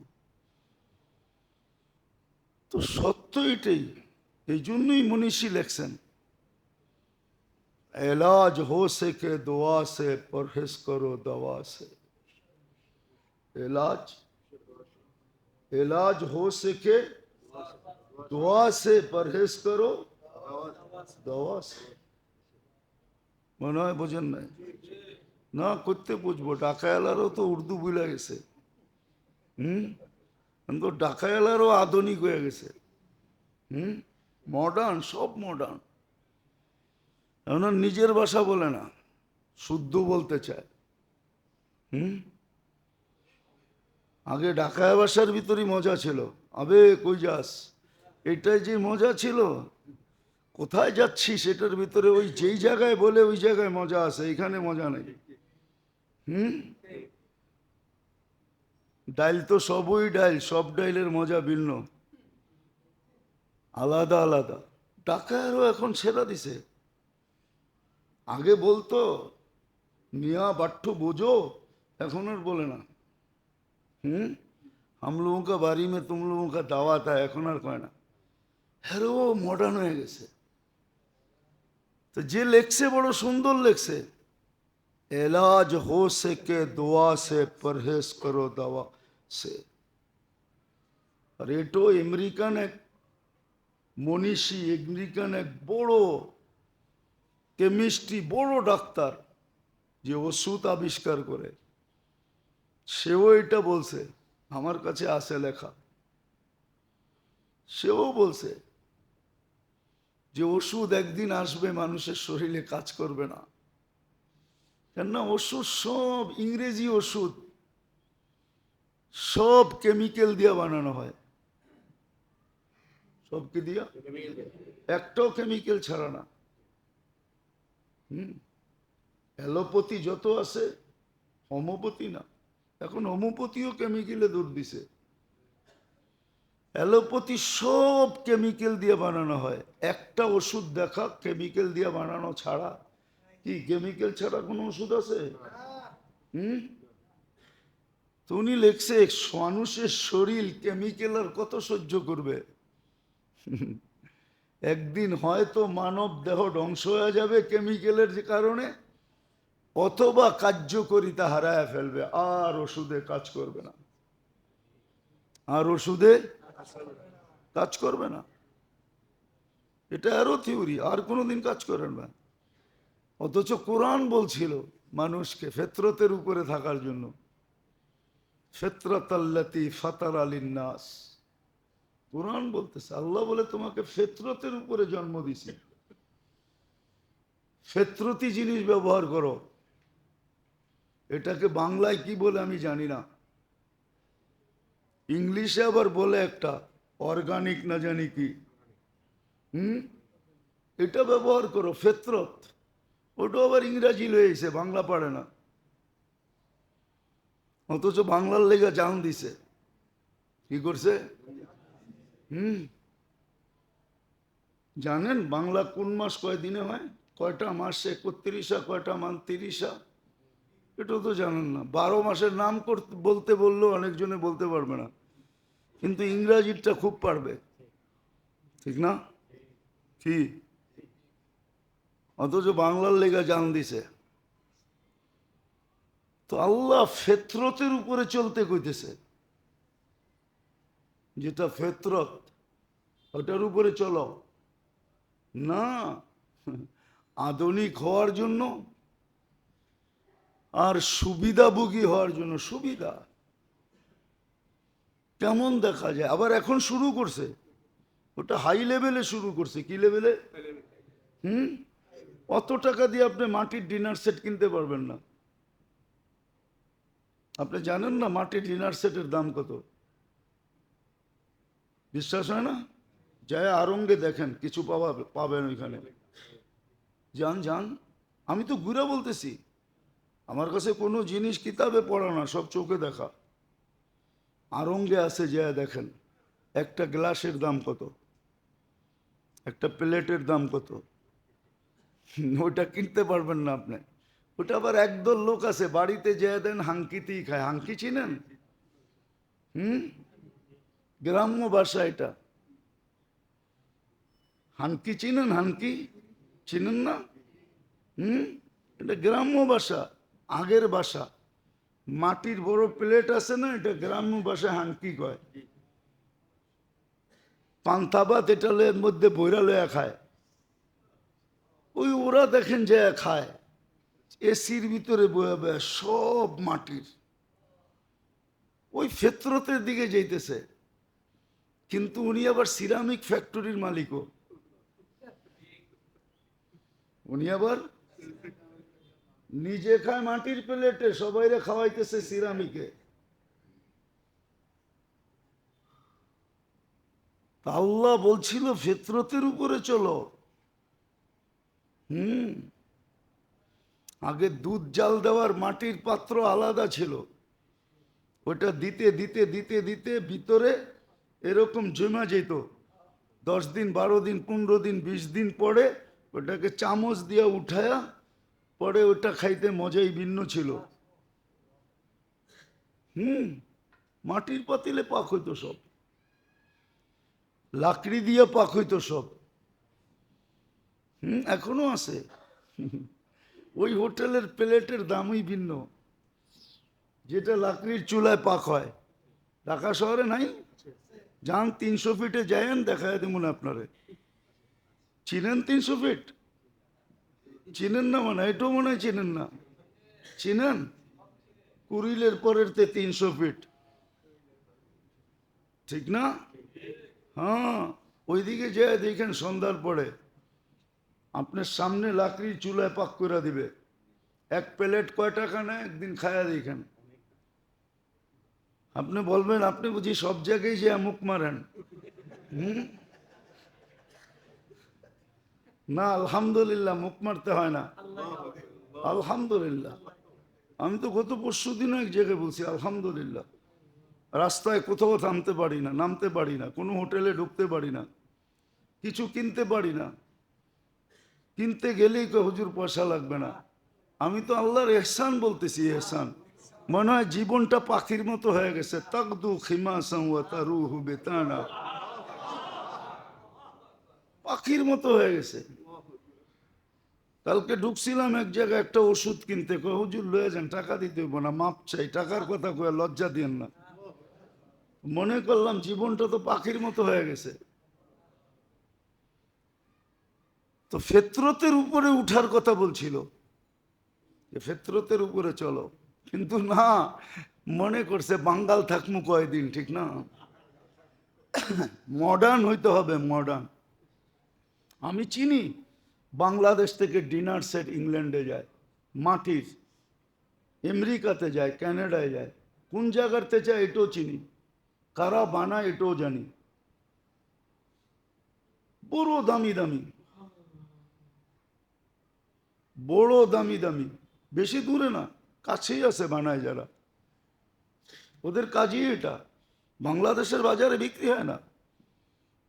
তো সত্য এটাই। এই জন্যই মনীষী লেখছেন এলাজ হো সকে দোয়া সে পরহেজ করো দওয়া সে। এলাজ, এলাজ হো সকে দোয়া সে পরহেজ করো দওয়া সে। মনে হয় বোঝেন নাই? না করতে বুঝবো, ডাকায়ালারও তো উর্দু ভুলে গেছে। তো ডাকায়ালারও আধুনিক হয়ে গেছে। মডার্ন, সব মডার্ন। এখন নিজের ভাষা বলে না, শুদ্ধ বলতে চায়। আগে ডাকায়া ভাষার ভিতরই মজা ছিল। আবে কই যাস, এটাই যে মজা ছিল। কোথায় যাচ্ছি সেটার ভিতরে ওই যেই জায়গায় বলে ওই জায়গায় মজা আছে, এখানে মজা নেই। ডাইল তো সবই ডাইল, সব ডাইলের মজা ভিন্ন, আলাদা আলাদা। ডাকায়ারও এখন ছেড়া দিছে। আগে বলতো মিয়া বাট্টু বোঝো, এখন আর বলে না। हम लोगों का बारी में तुम लोगों का दावत है, এখন আর কয় না। হ্যাঁ ও মডার্ন হয়ে গেছে। তো যে লেখছে বড় সুন্দর লেখছে, এলাজ হো সকে দোয়া সে পরহেজ করো দাওয়া সে। আর এটো আমেরিকান এক মনীষী, আমেরিকান এক বড় কেমিস্ট্রি, বড় ডাক্তার, যে ওষুধ আবিষ্কার করে, সেও এটা বলছে, আমার কাছে আছে লেখা। সেও বলছে যে ওষুধ একদিন আসবে মানুষের শরীরে কাজ করবে না। কেননা ওষুধ সব ইংরেজি ওষুধ, সব কেমিক্যাল দিয়ে বানানো হয়। সব কি দিয়া? একটাও কেমিক্যাল ছাড়া না। অ্যালোপ্যাথি যত আছে, হোমিওপ্যাথি না, এখন হোমিওপ্যাথিও কেমিক্যালে দুধ দিছে। অ্যালোপ্যাথি সব কেমিক্যাল দিয়ে বানানো হয়। একটা ওষুধ দেখা কেমিক্যাল দিয়ে বানানো ছাড়া? কি কেমিক্যাল ছাড়া কোনো ওষুধ আছে? তো উনি লেখছে মানুষের শরীর কেমিক্যাল আর কত সহ্য করবে? একদিন হয়তো মানব দেহ ধ্বংস হয়ে যাবে কেমিক্যালের কারণে, অথবা কার্যকরিতা হারায় ফেলবে, আর ওষুধে কাজ করবে না, আর ওষুধে কাজ করবে না। এটা আরো থিওরি, আর কোনোদিন কাজ করেন না। অথচ কোরআন বলছিল মানুষকে ফিতরতের উপরে থাকার জন্য, ফিতরাতাল্লাতী ফাতারা লিন্নাস। কোরআন বলতেছে, আল্লাহ বলে তোমাকে ফিতরতের উপরে জন্ম দিছি, ফিতরতি জিনিস ব্যবহার করো। এটাকে বাংলায় কি বলে আমি জানি না, ইংলিশে আবার বলে একটা অর্গানিক না জানি কি। এটা ব্যবহার করো, ফিতরত। ওটা আবার ইংরাজি লয়েছে, বাংলা পারে না, অথচ বাংলার লেগে জান দিছে। কি করছে? জানেন বাংলা কোন মাস কয় দিনে হয়? কয়টা মাসে 31, কয়টা মান 30? এটা তো জানেন না। 12 মাসের নাম বলতে বললেও অনেকজনে বলতে পারবে না, কিন্তু ইংরাজিটা খুব পারবে, ঠিক না? কি? অথচ বাংলার লেগা জান দিছে। তো আল্লাহ ফিতরতের উপরে চলতে কইতেছে, যেটা ফিতরত ওটার উপরে চলো না, আধুনিক হওয়ার জন্য আর সুবিধাভোগী হওয়ার জন্য। সুবিধা কেমন দেখা যায়, আবার এখন শুরু করছে, ওটা হাই লেভেলে শুরু করছে। কি লেভেলে? অত টাকা দিয়ে আপনি মাটির ডিনার সেট কিনতে পারবেন না। আপনি জানেন না মাটির ডিনার সেটের দাম কত? বিশ্বাস হয় না? যায় আরঙ্গে দেখেন, কিছু পাবেন ওইখানে। যান যান, আমি তো ঘুরে বলতেছি, আমার কাছে কোনো জিনিস কিতাবে পড়া না, সব চোখে দেখা। আরঙ্গে আছে, যায় দেখেন একটা গ্লাসের দাম কত, একটা প্লেটের দাম কত। ওইটা কিনতে পারবেন না আপনি। ওটা আবার একদল লোক আছে বাড়িতে যেয়ে দেন হাঙ্কিতেই খায়। হাঙ্কি চিনেন? গ্রাম্য ভাষা এটা। হানকি চিনেন? হানকি চিনেন না? এটা গ্রাম্য ভাষা, আগের ভাষা। মাটির বড় প্লেট আছে না, এটা গ্রাম্য ভাষায় হানকি কয়। পান্থা এটালের মধ্যে বইরা লয়া খায়। ওই ওরা দেখেন যে খায় এসির ভিতরে বয়ে বয়ে, সব মাটির। ওই ফিতরতের দিকে যাইতেছে, কিন্তু উনি আবার সিরামিক ফ্যাক্টরির মালিকও। উনি আবার নিজে খায় মাটির প্লেটে, সবাইরে খাওয়াইতেছে সিরামিকে। আল্লাহ বলছিল ফিতরতের উপরে চলো। আগে দুধ জাল দেওয়ার মাটির পাত্র আলাদা ছিল, ওটা দিতে দিতে দিতে দিতে ভিতরে এরকম জমা যেত। 10 দিন, 12 দিন, 15 দিন, 20 দিন পরে ওটাকে চামচ দিয়ে উঠায়া পরে ওটা খাইতে মজাই ভিন্ন ছিল। মাটির পাতিলে পাক হইতো সব, লাকড়ি দিয়ে পাক হইতো সব। এখনো আছে। ওই হোটেলের প্লেটের দামই ভিন্ন, যেটা লাকড়ির চুলায় পাক হয়। ঢাকা শহরে নাই? যান 300 ফিটে যায়েন, দেখায় দেবো আপনারে। চিনেন 300 ফিট? চিনেন না মানে, এটাও মনে হয় চিনেন না। চিনেন কুড়িলের পরের 300 ফিট, ঠিক না? হ্যাঁ, ওইদিকে যায় দেখেন সন্ধ্যার পরে আপনার সামনে লাকড়ির চুলায় পাক করে দিবে। এক প্লেট কয় টাকা নেয় একদিন খায়া দেখেন। আপনি বলবেন আপনি বুঝি সব জায়গায় যে মুখ মারেন। না, আলহামদুলিল্লাহ, মুখ মারতে হয় না। আলহামদুলিল্লাহ, আমি তো গত পরশু দিনও এক জায়গায় বলছি আলহামদুলিল্লাহ। রাস্তায় কোথাও থামতে পারি না, নামতে পারি না, কোনো হোটেলে ঢুকতে পারি না, কিছু কিনতে পারি না। কিনতে গেলেই তো হুজুর পয়সা লাগবে না। আমি তো আল্লাহর এহসান বলতেছি, এহসান। মনে হয় জীবনটা পাখির মতো হয়ে গেছে। তাকদু খিমাসান ওয়া তারুহু বিতানা, পাখির মতো হয়ে গেছে। কালকে ঢুকছিলাম এক জায়গায় একটা ওষুধ কিনতে, কয় হুজুর লয়ে যান, টাকা দিতে হইব না, মাপ চাই। টাকার কথা কয়ে লজ্জা দিয়েন না। মনে করলাম জীবনটা তো পাখির মতো হয়ে গেছে। তো ফেতরতের উপরে উঠার কথা বলছিল, যে ফেতরতের উপরে চলো, কিন্তু না, মনে করছে বাঙ্গাল থাকমু কয়দিন, ঠিক না? মডার্ন হইতে হবে, মডার্ন। আমি চিনি বাংলাদেশ থেকে ডিনার সেট ইংল্যান্ডে যায়, মাটির, আমেরিকাতে যায়, কানাডায় যায়, কোন জায়গাতে যায় এটাও চিনি, কারা বানায় এটাও জানি। বড় দামি দামি, বড় দামি দামি, বেশি দূরে না, কাছেই আছে বানায় যারা। ওদের কাজই এটা, বাংলাদেশের বাজারে বিক্রি হয় না।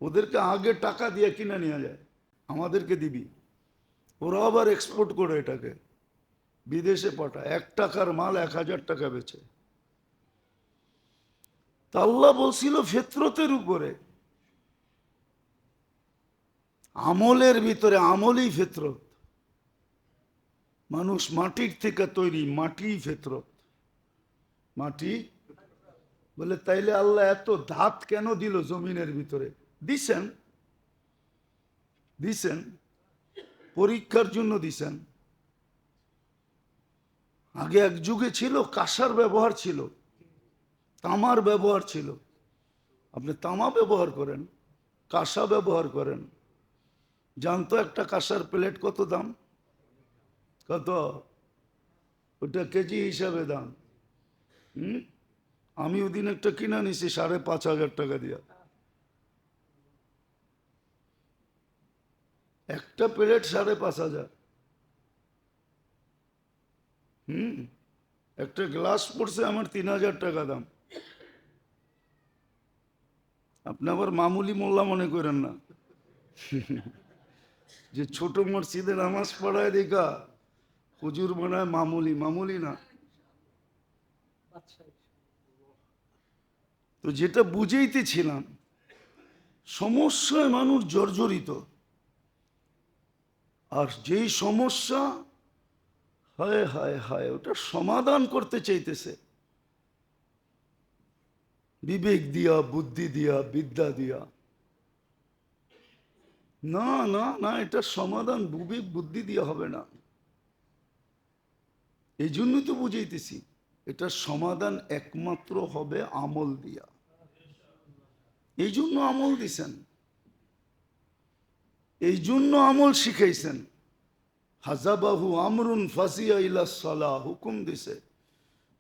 ওদেরকে আগে টাকা দিয়ে কিনে নেওয়া যায়, আমাদেরকে দিবি। ওরা আবার এক্সপোর্ট করে এটাকে, বিদেশে পাঠায়। 1 টাকার মাল 1000 টাকা বেচে। তা আল্লাহ বলছিল ফিতরতের উপরে, আমলের ভিতরে, আমলই ফিতরত। মানুষ মাটির থেকে তৈরি, মাটি ফিতরত, মাটি। বলে তাইলে আল্লাহ এত ধাত কেন দিল জমিনের ভিতরে? দিছেন, দিছেন পরীক্ষার জন্য দিছেন। আগে এক যুগে ছিল কাঁসার ব্যবহার ছিল, তামার ব্যবহার ছিল। আপনি তামা ব্যবহার করেন, কাঁসা ব্যবহার করেন, জানতো একটা কাঁসার প্লেট কত দাম? কত? ওটা কেজি হিসাবে দাম। আমি ওদিন একটা কিনা নিছি 5,500 টাকা দিয়া। একটা প্লেট 5,500। একটা গ্লাস পড়ছে আমার 3,000 টাকা দাম। আপনি আবার মামুলি মোল্লা মনে করেন না যে ছোট মসজিদে নামাজ পড়ায় দেখা হুজুর বানায় মামুলি, মামুলি না। তো যেটা বুঝাইতেছিলাম, সমস্যায় মানুষ জর্জরিত, আর যেই সমস্যা, হায় হায় হায়, ওটা সমাধান করতে চাইতেছে বিবেক দিয়া, বুদ্ধি দিয়া, বিদ্যা দিয়া। না না না, এটা সমাধান বিবেক বুদ্ধি দিয়া হবে না। এই জন্যই তো বুঝাইতেছি, এটা সমাধান একমাত্র হবে আমল দিয়া। এই জন্য আমল দিছেন, এই জন্য আমল শিখাইছেন। হাজাবাহু আমরুন ফাসিয়া ইলা সালাহ, হুকুম দিছে।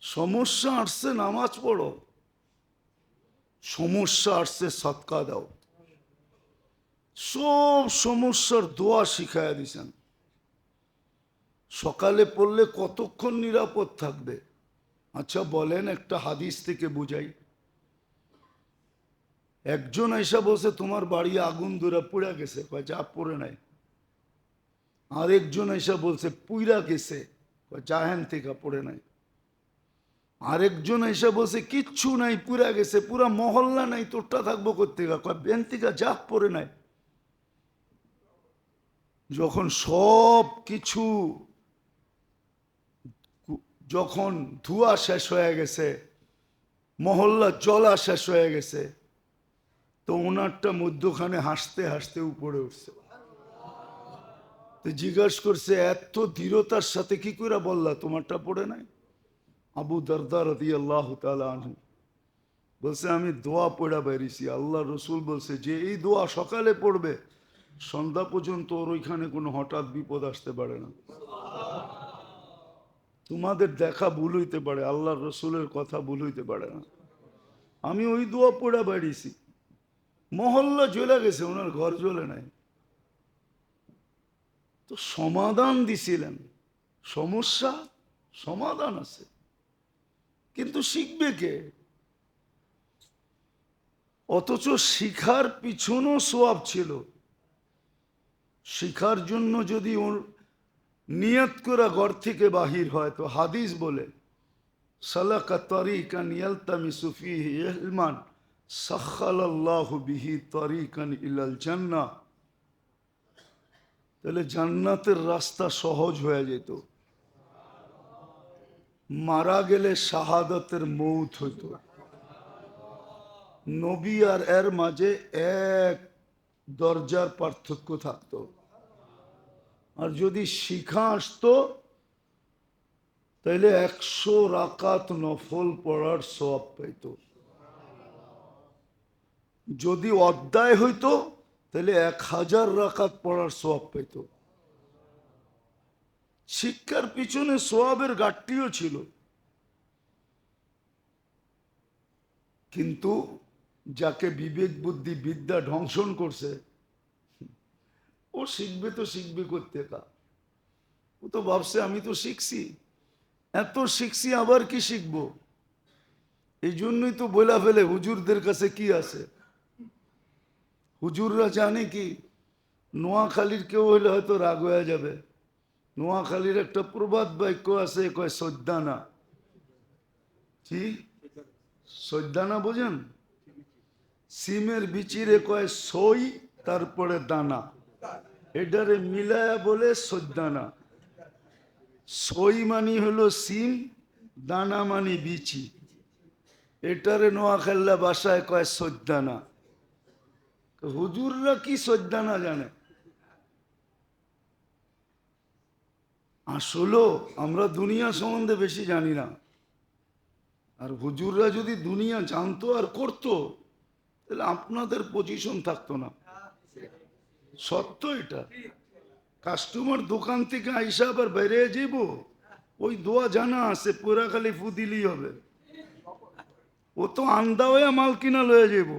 সমস্যা আসছে নামাজ পড়ো, সমস্যা আসছে সৎকা দাও। সব সমস্যার দোয়া শিখাইয়া দিছেন। সকালে পড়লে কতক্ষণ নিরাপদ থাকবে? আচ্ছা বলেন, একটা হাদিস থেকে বুঝাই। একজন এসে বলছে তোমার বাড়ি আগুন ধরে পুড়া গেছে, যা পড়ে নাই। আরেকজন এসে বলছে পুইরা গেছে, জাহেন থেকে পড়ে নাই। আরেকজন এসে বলছে কিচ্ছু নাই, পুরা গেছে, পুরা মহল্লা নাই, তোরটা থাকবো কোথেকে? বেন থেকে যা পড়ে নাই। যখন সব কিছু যখন ধোয়া শেষ হয়ে গেছে, মহল্লা জ্বলা শেষ হয়ে গেছে, তো ওনারটা মধ্যখানে হাসতে হাসতে উপরে উঠছে। তো জিজ্ঞাসা করছে, এত দৃঢ়তার সাথে কি করে বললা তোমারটা পড়ে নাই? আবু দারদা রাদিয়াল্লাহু তাআলা আনহু বলছে, আমি দোয়া পড়া বেরিয়েছি। আল্লাহ রসুল বলছে যে এই দোয়া সকালে পড়বে, সন্ধ্যা পর্যন্ত ওর ওইখানে কোনো হঠাৎ বিপদ আসতে পারে না। তোমাদের দেখা ভুল হইতে পারে, আল্লাহ রসুলের কথা ভুল হইতে পারে না। আমি ওই দোয়া পড়া বেরিয়েছি, মহল্লা জ্বলে গেছে, ওনার ঘর জ্বলে নাই। তো সমাধান দিছিলেন, সমস্যা সমাধান আছে, কিন্তু শিখবে কে? অথচ শিখার পিছনও সোয়াব ছিল। শিখার জন্য যদি ওর নিয়ত করে ঘর থেকে বাহির হয়, তো হাদিস বলে, সালাকা তারিকান ইয়ালতামিসু ফীহি ইলমান সাখালাল্লাহু বিহি তারিকান ইলাল জান্নাহ। তাহলে জান্নাতের রাস্তা সহজ হয়ে যেত। মারা গেলে শাহাদাতের মৌত হইত। নবী আর এর মাঝে এক দরজার পার্থক্য থাকতো। আর যদি শিখা আসতো, তাইলে 100 রাকাত নফল পড়ার সওয়াব পাইত। যদি অধ্যায় হইতো, তাহলে 1000 রাকাত পড়ার সওয়াব পাইত। শিক্ষার পিছনে সওয়াবের ঘাটতিও ছিল, কিন্তু যাকে বিবেক বুদ্ধি বিদ্যা ধ্বংসন করছে, ও শিখবে তো শিখবে কোত্থেকা? ও তো ভাবছে আমি তো শিখছি, এত শিখছি আবার কি শিখবো। এই জন্যই তো বলা ফেলে হুজুরদের কাছে কি আছে। হুজুররা জানে কি, নোয়াখালীর কেউ হইলে হয়তো রাগ হয়ে যাবে। নোয়াখালীর একটা প্রবাদ বাক্য আছে, কয় সদ্দানা। কি সদ্দানা বোঝেন? সিমের বিচিরে কয় সই, তারপরে দানা, এটারে মিলায়া বলে সদ্দানা। সই মানি হলো সিম, দানা মানি বিচি, এটারে নোয়াখাল্লা বাসায় কয় সদ্দানা। হুজুররা কি সদ্দানা জানে? আসলে আমরা দুনিয়া সম্বন্ধে বেশি জানি না। আর হুজুররা যদি দুনিয়া জানতো আর করতো, তাহলে আপনাদের পজিশন থাকতো না। সত্য এটা। কাস্টমার দোকান থেকে আইসা আবার বাইরে যাইব, ওই দোয়া জানা আছে, পুরা খালি ফু দিলেই হবে। ও তো আন্দা হয়ে মাল কিনা লয়ে যাইব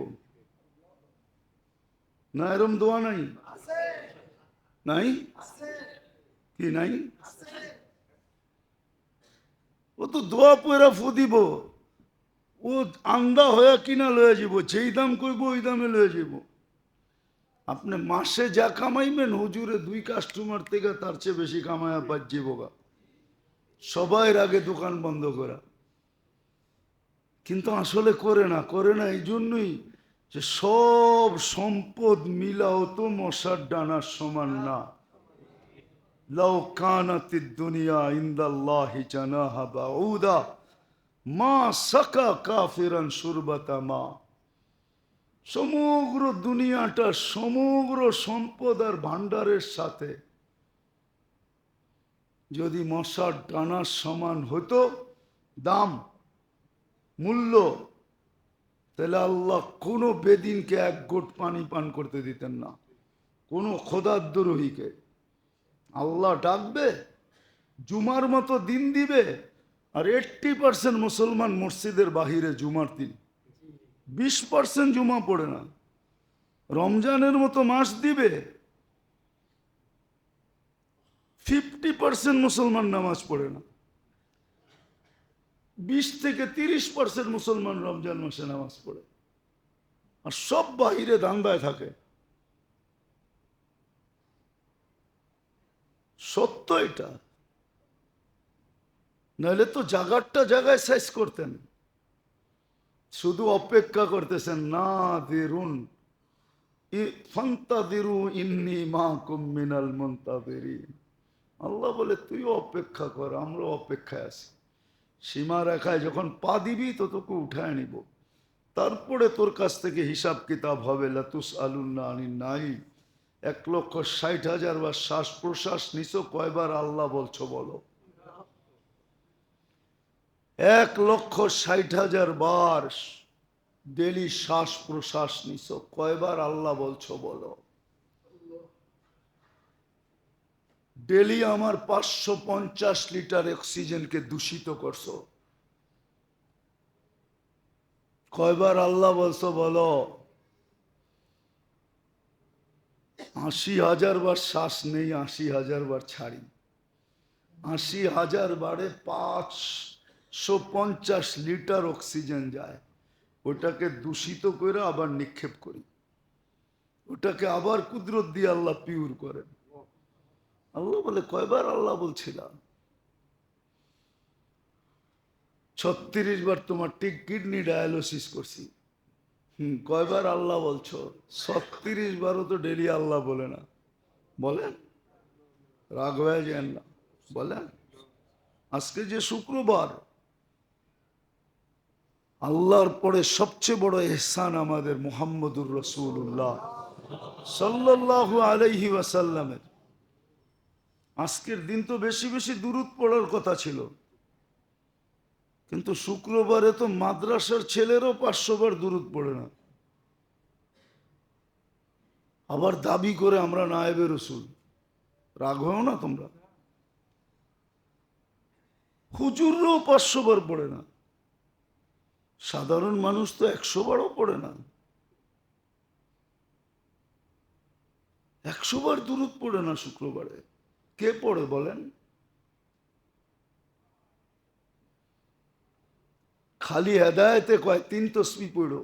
না, এরম দোয়া নাই? নাই কি নাই? ও তো দোয়া পয়রা ফু দিব, ও আন্দা হয়ে কিনা লয়ে যাব, যেই দাম কইব ওই দামে লয়ে যাব। আপনি মাসে যা কামাইবেন, হুজুরে 2 কাস্টমার থেকে তার চেয়ে বেশি কামায়া পাচ্ছি বোকা। সবাই আগে দোকান বন্ধ করা, কিন্তু আসলে করে না। করে না এই জন্যই যে সব সম্পদ মিলাও তো মশার ডানার সমান না। লাউ কানাতিদ দুনিয়া ইনদাল্লাহি জানাহা বাউদা মা সাকা কাফিরান শুরবাতা মা। সমগ্র দুনিয়াটা সমগ্র সম্পদ আর ভান্ডারের সাথে যদি মশার ডানার সমান হতো দাম, মূল্য, তাহলে আল্লাহ কোনো বেদিনকে 1 ঘোট পানি পান করতে দিতেন না, কোনো খোদাদ্রোহীকে। আল্লাহ ডাকবে, জুমার মতো দিন দিবে, আর 80% মুসলমান মসজিদের বাহিরে জুমার দিন, 20% জুমা পড়ে না। রমজানের মতো মাস দিবে, 50% মুসলমান নামাজ পড়ে না। 20 থেকে 30% মুসলমান রমজান মাসে নামাজ পড়ে, আর সব বাহিরে দান্দায় থাকে। সত্য এটা। নাহলে তো জায়গাটা জায়গায় সাইজ করতেন। শুধু অপেক্ষা করতেছেন, না দিরুন ফান্তাযিরু ইন্নী মাকুম মিনাল মুনতাযিরিন। আল্লাহ বলে তুই অপেক্ষা কর, আমরা অপেক্ষায় আছি। সীমা রেখায় যখন পা দিবি তো তোকে উঠায় নিব, তারপরে তোর কাছ থেকে হিসাব কিতাব হবে। লাতুসআলুন্না আনিন নাঈম। 1,60,000 বার শ্বাস প্রশ্বাস নিছো, কয়বার আল্লাহ বলছো বলো? 1,60,000 বার ডেলি শ্বাস প্রশ্বাস নিছো, কয়বার আল্লাহ বলছো বলো? ডেলি আমার 550 লিটার অক্সিজেনকে দূষিত করছো, কয়বার আল্লাহ বলছো বলো? 80,000 বার শ্বাস নেই, 80,000 বার ছাড়ি। 80,000 বারে 550 লিটার অক্সিজেন যায়, ওটাকে দূষিত করে আবার নিক্ষেপ করি, ওটাকে আবার কুদরত দিয়ে আল্লাহ পিউর করেন। আল্লাহ বলে কয়বার আল্লাহ বলছিলাম? 36 বার তোমার কিডনি ডায়ালিসিস করছি, কয়বার আল্লাহ বলছো? 36 বারও তো ডেলি আল্লাহ বলে না, বলেন? রাগ হয়ে যান না, বলেন? আজকে যে শুক্রবার, আল্লাহর পরে সবচেয়ে বড় ইহসান আমাদের মুহাম্মদুর রাসূলুল্লাহ সাল্লাল্লাহু আলাইহি ওয়াসাল্লামের। আজকের দিন তো বেশি বেশি দুরূদ পড়ার কথা ছিল, কিন্তু শুক্রবারে তো মাদ্রাসার ছেলেরও 500 বার দুরূদ পড়ে না, আবার দাবি করে আমরা নায়েবে রসুল। রাগ হও না তোমরা। হুজুররাও 500 বার পড়ে না, সাধারণ মানুষ তো 100 বারও পড়ে না। 100 বার দুরূদ পড়ে না শুক্রবারে, কে পড়ে বলেন? খালি হেদায়েতে কয় 3 তসবিহ পড়ো,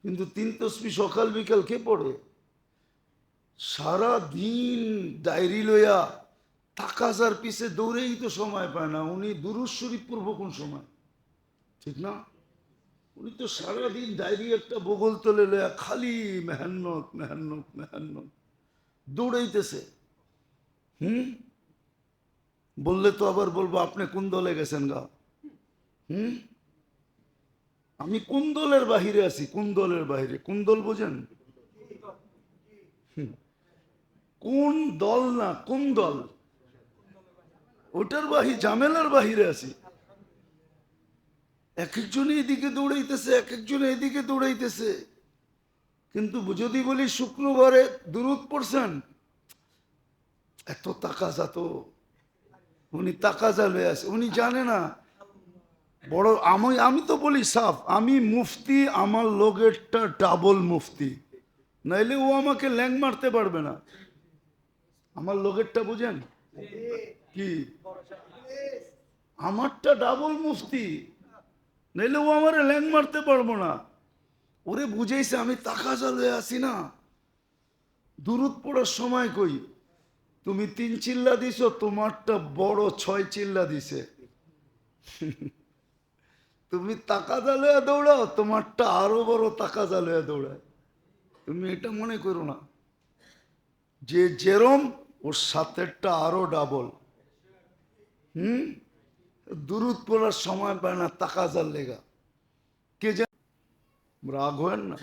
কিন্তু 3 তসবিহ সকাল বিকাল কে পড়ে? সারা দিন ডায়েরি লইয়া তাকাজার পিছে দৌড়েই তো সময় পায় না। উনি দুরূদ শরীফ পড়বো কোন সময়, ঠিক না? উনি তো সারাদিন ডায়েরি একটা বগল তলে লইয়া খালি মেহান্নত মেহান্নত মেহান্নত দৌড়াইতেছে। বললে তো আবার বলবো আপনি কোন দলে গেছেন গা। আমি কোন দলের বাহিরে আছি? কোন দলের বাহিরে? কোন দল বোঝেন? কোন দল না, কোন দল? ওটার বাহির, ঝামেলার বাহিরে আছি। এক একজন এদিকে দৌড়াইতেছে, এক একজন এদিকে দৌড়াইতেছে। কিন্তু যদি বলি শুক্রবারে দুরূদ পড়ছেন, এত তাকাজা, তো উনি তাকাজা লয়ে আছে, উনি জানে না। বড় আমি তো বলি সাফ, আমি মুফতি, আমার লোকেরটা ডাবল মুফতি, নাইলে ও আমাকে ল্যাং মারতে পারবে না। আমার লোকেরটা বুঝেন কি? আমারটা ডাবল মুফতি, নাইলে ও আমার ল্যাং মারতে পারবো না। ওরে বুঝাইছে আমি তাকাজা লয়ে আসি না। দুরূদ পড়ার সময় কই তুমি 3 চিল্লা দিছো, তোমারটা বড় 6 চিল্লা দিছে। তুমি তাকাজা লইয়া দৌড়াও, তোমারটা আরো বড় তাকাজা লইয়া দৌড়ায়। তুমি এটা মনে করো না, যে যেরম ওর সাথেরটা আরো ডাবল। দুরূদ পড়ার সময় পায় না তাকাজার লেগা। কে জানে, রাগ হয় না।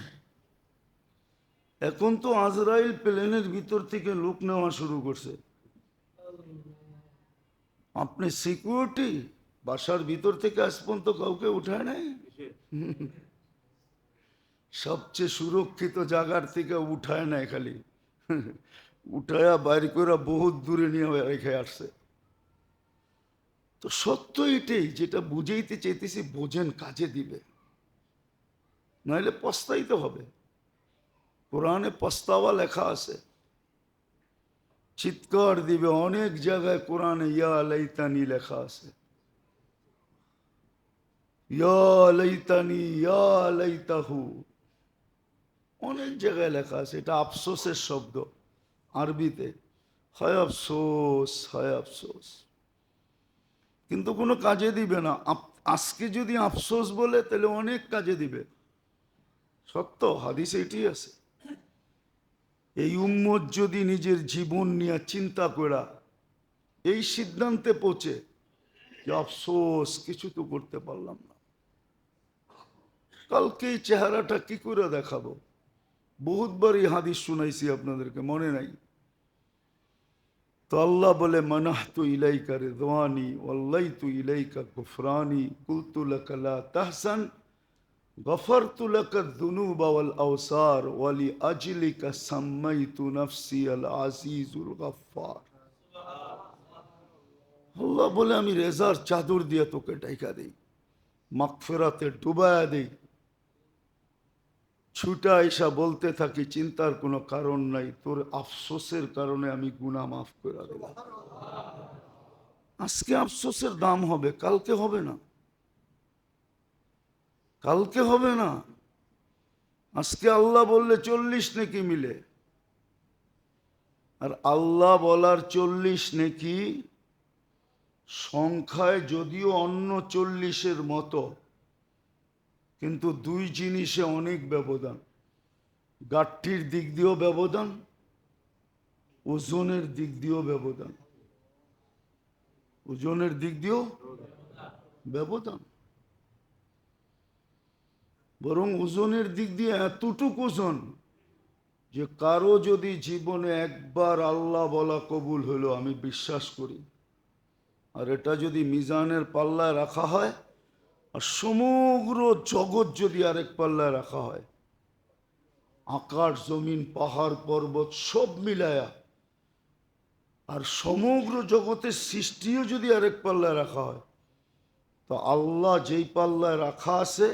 এখন তো আজরাইল প্লেনের ভিতর থেকে লোক নেওয়া শুরু করছে। আপনি সিকিউরিটি, বাসার ভিতর থেকে আজ পর্যন্ত কাউকে উঠায় নাই। সবচেয়ে সুরক্ষিত জায়গার থেকে উঠায় নাই, খালি উঠায়া বাইর করে বহুত দূরে নিয়ে রেখে আসছে। তো সত্য এটাই, যেটা বুঝাইতে চাইতেছি বোঝেন, কাজে দিবে, নাহলে পস্তাইতে হবে। কোরআনে পস্তাওয়া লেখা আছে, চিৎকার দিবে। অনেক জায়গায় কোরআনে ইয়া লাইতানি লেখা আছে, ইয়া লাইতানি, ইয়া লাইতাহু, অনেক জায়গায় লেখা আছে। এটা আফসোসের শব্দ আরবিতে, হয় আফসোস, হয় আফসোস, কিন্তু কোনো কাজে দিবে না। আজকে যদি আফসোস বলে তাহলে অনেক কাজে দিবে। সত্য, হাদিসে এটি আছে। এই উম্মত যদি নিজের জীবন নিয়ে চিন্তা করা এই সিদ্ধান্তে পৌঁছে যে আফসোস কিছু তো করতে পারলাম না, কালকে এই চেহারাটা কি করে দেখাবো। বহুতবার এই হাদিস শুনাইছি আপনাদেরকে, মনে নাই? তো আল্লাহ বলে মানাহতু ইলাইকা রিদওয়ানি ওয়াল্লাইতু ইলাইকা গুফরানি কুলতু লাকা লা তাহসান গফারতু লাকা যুনুবা ওয়াল আওসার ওয়ালি আজলিকা সাম্মাইতু নাফসি আল আজিজুল গফফার। আল্লাহ বলে আমি রেজার চাদর দিয়ে তোকে ঢাকা দেই, মাগফিরাতে ডুবায়া দেই, ছুটা এসা বলতে থাকি চিন্তার কোনো কারণ নাই, তোর আফসোসের কারণে আমি গুনাহ মাফ করে দিলাম। আজকে আফসোসের দাম হবে, কালকে হবে না, কালকে হবে না। আজকে আল্লাহ বললে 40 নেকি মিলে, আর আল্লাহ বলার 40 নেকি সংখ্যায় যদিও অন্য 40-এর মতো, কিন্তু দুই জিনিসে অনেক ব্যবধান। গাঠটির দিক দিয়েও ব্যবধান, ওজনের দিক দিয়েও ব্যবধান, ওজনের দিক দিয়েও ব্যবধান। বরং ওজনের দিক দিয়ে এতটুকু ওজন যে কারো যদি জীবনে একবার আল্লাহ বলা কবুল হলো, আমি বিশ্বাস করি, আর এটা যদি মিজানের পাল্লায় রাখা হয়, আর সমগ্র জগৎ যদি আরেক পাল্লায় রাখা হয়, আকাশ জমিন পাহাড় পর্বত সব মিলায়া, আর সমগ্র জগতের সৃষ্টিও যদি আরেক পাল্লায় রাখা হয়, তো আল্লাহ যেই পাল্লায় রাখা আছে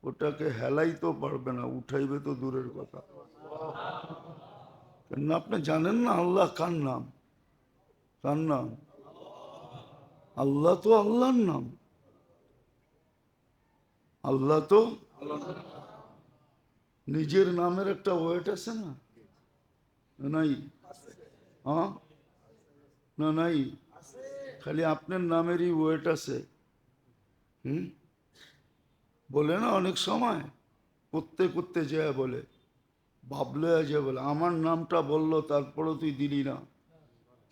ওটাকে হেলাইতেও পারবে না, উঠাইবে তো দূরের কথা। কেন আপনি জানেন না আল্লাহ কার নাম? কার নাম? আল্লাহ তো আল্লাহর নাম। আল্লাহ তো নিজের নামের একটা ওয়েট আছে না? নাই? হ্যাঁ না নাই? খালি আপনার নামেরই ওয়েট আছে। বলে না অনেক সময় করতে করতে যায় বলে, ভাবলে যে বলে আমার নামটা বললো তারপরও তুই দিলি না,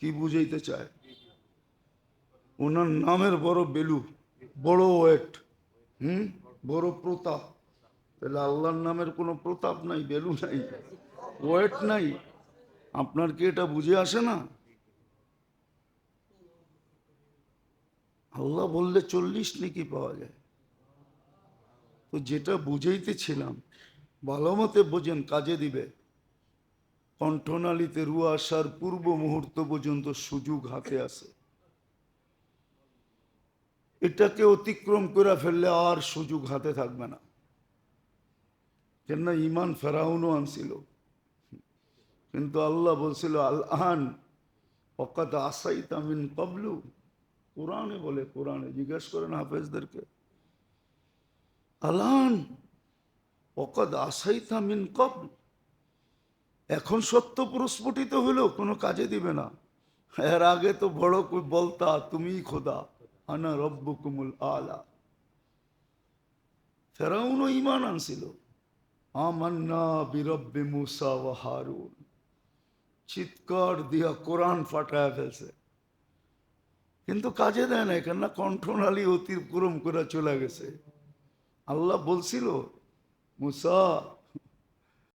কি বুঝাইতে চায়? ওনার নামের বড় বেলু, বড় ওয়েট, বড় প্রতাপ। তাহলে আল্লাহর নামের কোনো প্রতাপ নাই, বেলু নাই, ওয়েট নাই। আপনার কি এটা বুঝে আসে না? আল্লাহ বললে 40 নাকি পাওয়া যায়। তো যেটা বুঝাইতেছিলাম ভালো মতে বোঝেন, কাজে দিবে। কণ্ঠনালীতে রুয়া আসার পূর্ব মুহূর্ত পর্যন্ত সুযোগ হাতে আছে, এটাকে অতিক্রম করে ফেললে আর সুযোগ হাতে থাকবে না। কেননা ইমান ফেরাউনও আনছিল, কিন্তু আল্লাহ বলছিল আল আন ওয়াকাদ আসাইতা মিন ক্বাবলু। কোরআনে বলে, কোরআনে জিজ্ঞেস করেন হাফেজদেরকে, আলান ওয়াকাদ আসাইতা মিন ক্বাবল, এখন সত্য প্রস্ফুটিত হলো, কোনো কাজে দিবে না। এর আগে তো বড় বলতা তুমিই খোদা, আনা রব্বুকুমুল আলা। ফেরাউনও ঈমান আনছিল, আমান্না বিরব্বি মুসা ওয়া হারুন, চিৎকার দিয়া কোরআন ফাটায় ফেলছে, কিন্তু কাজে দেয় না, কেননা কণ্ঠনালী অতিক্রম করে চলে গেছে। আল্লাহ বলছিল মুসা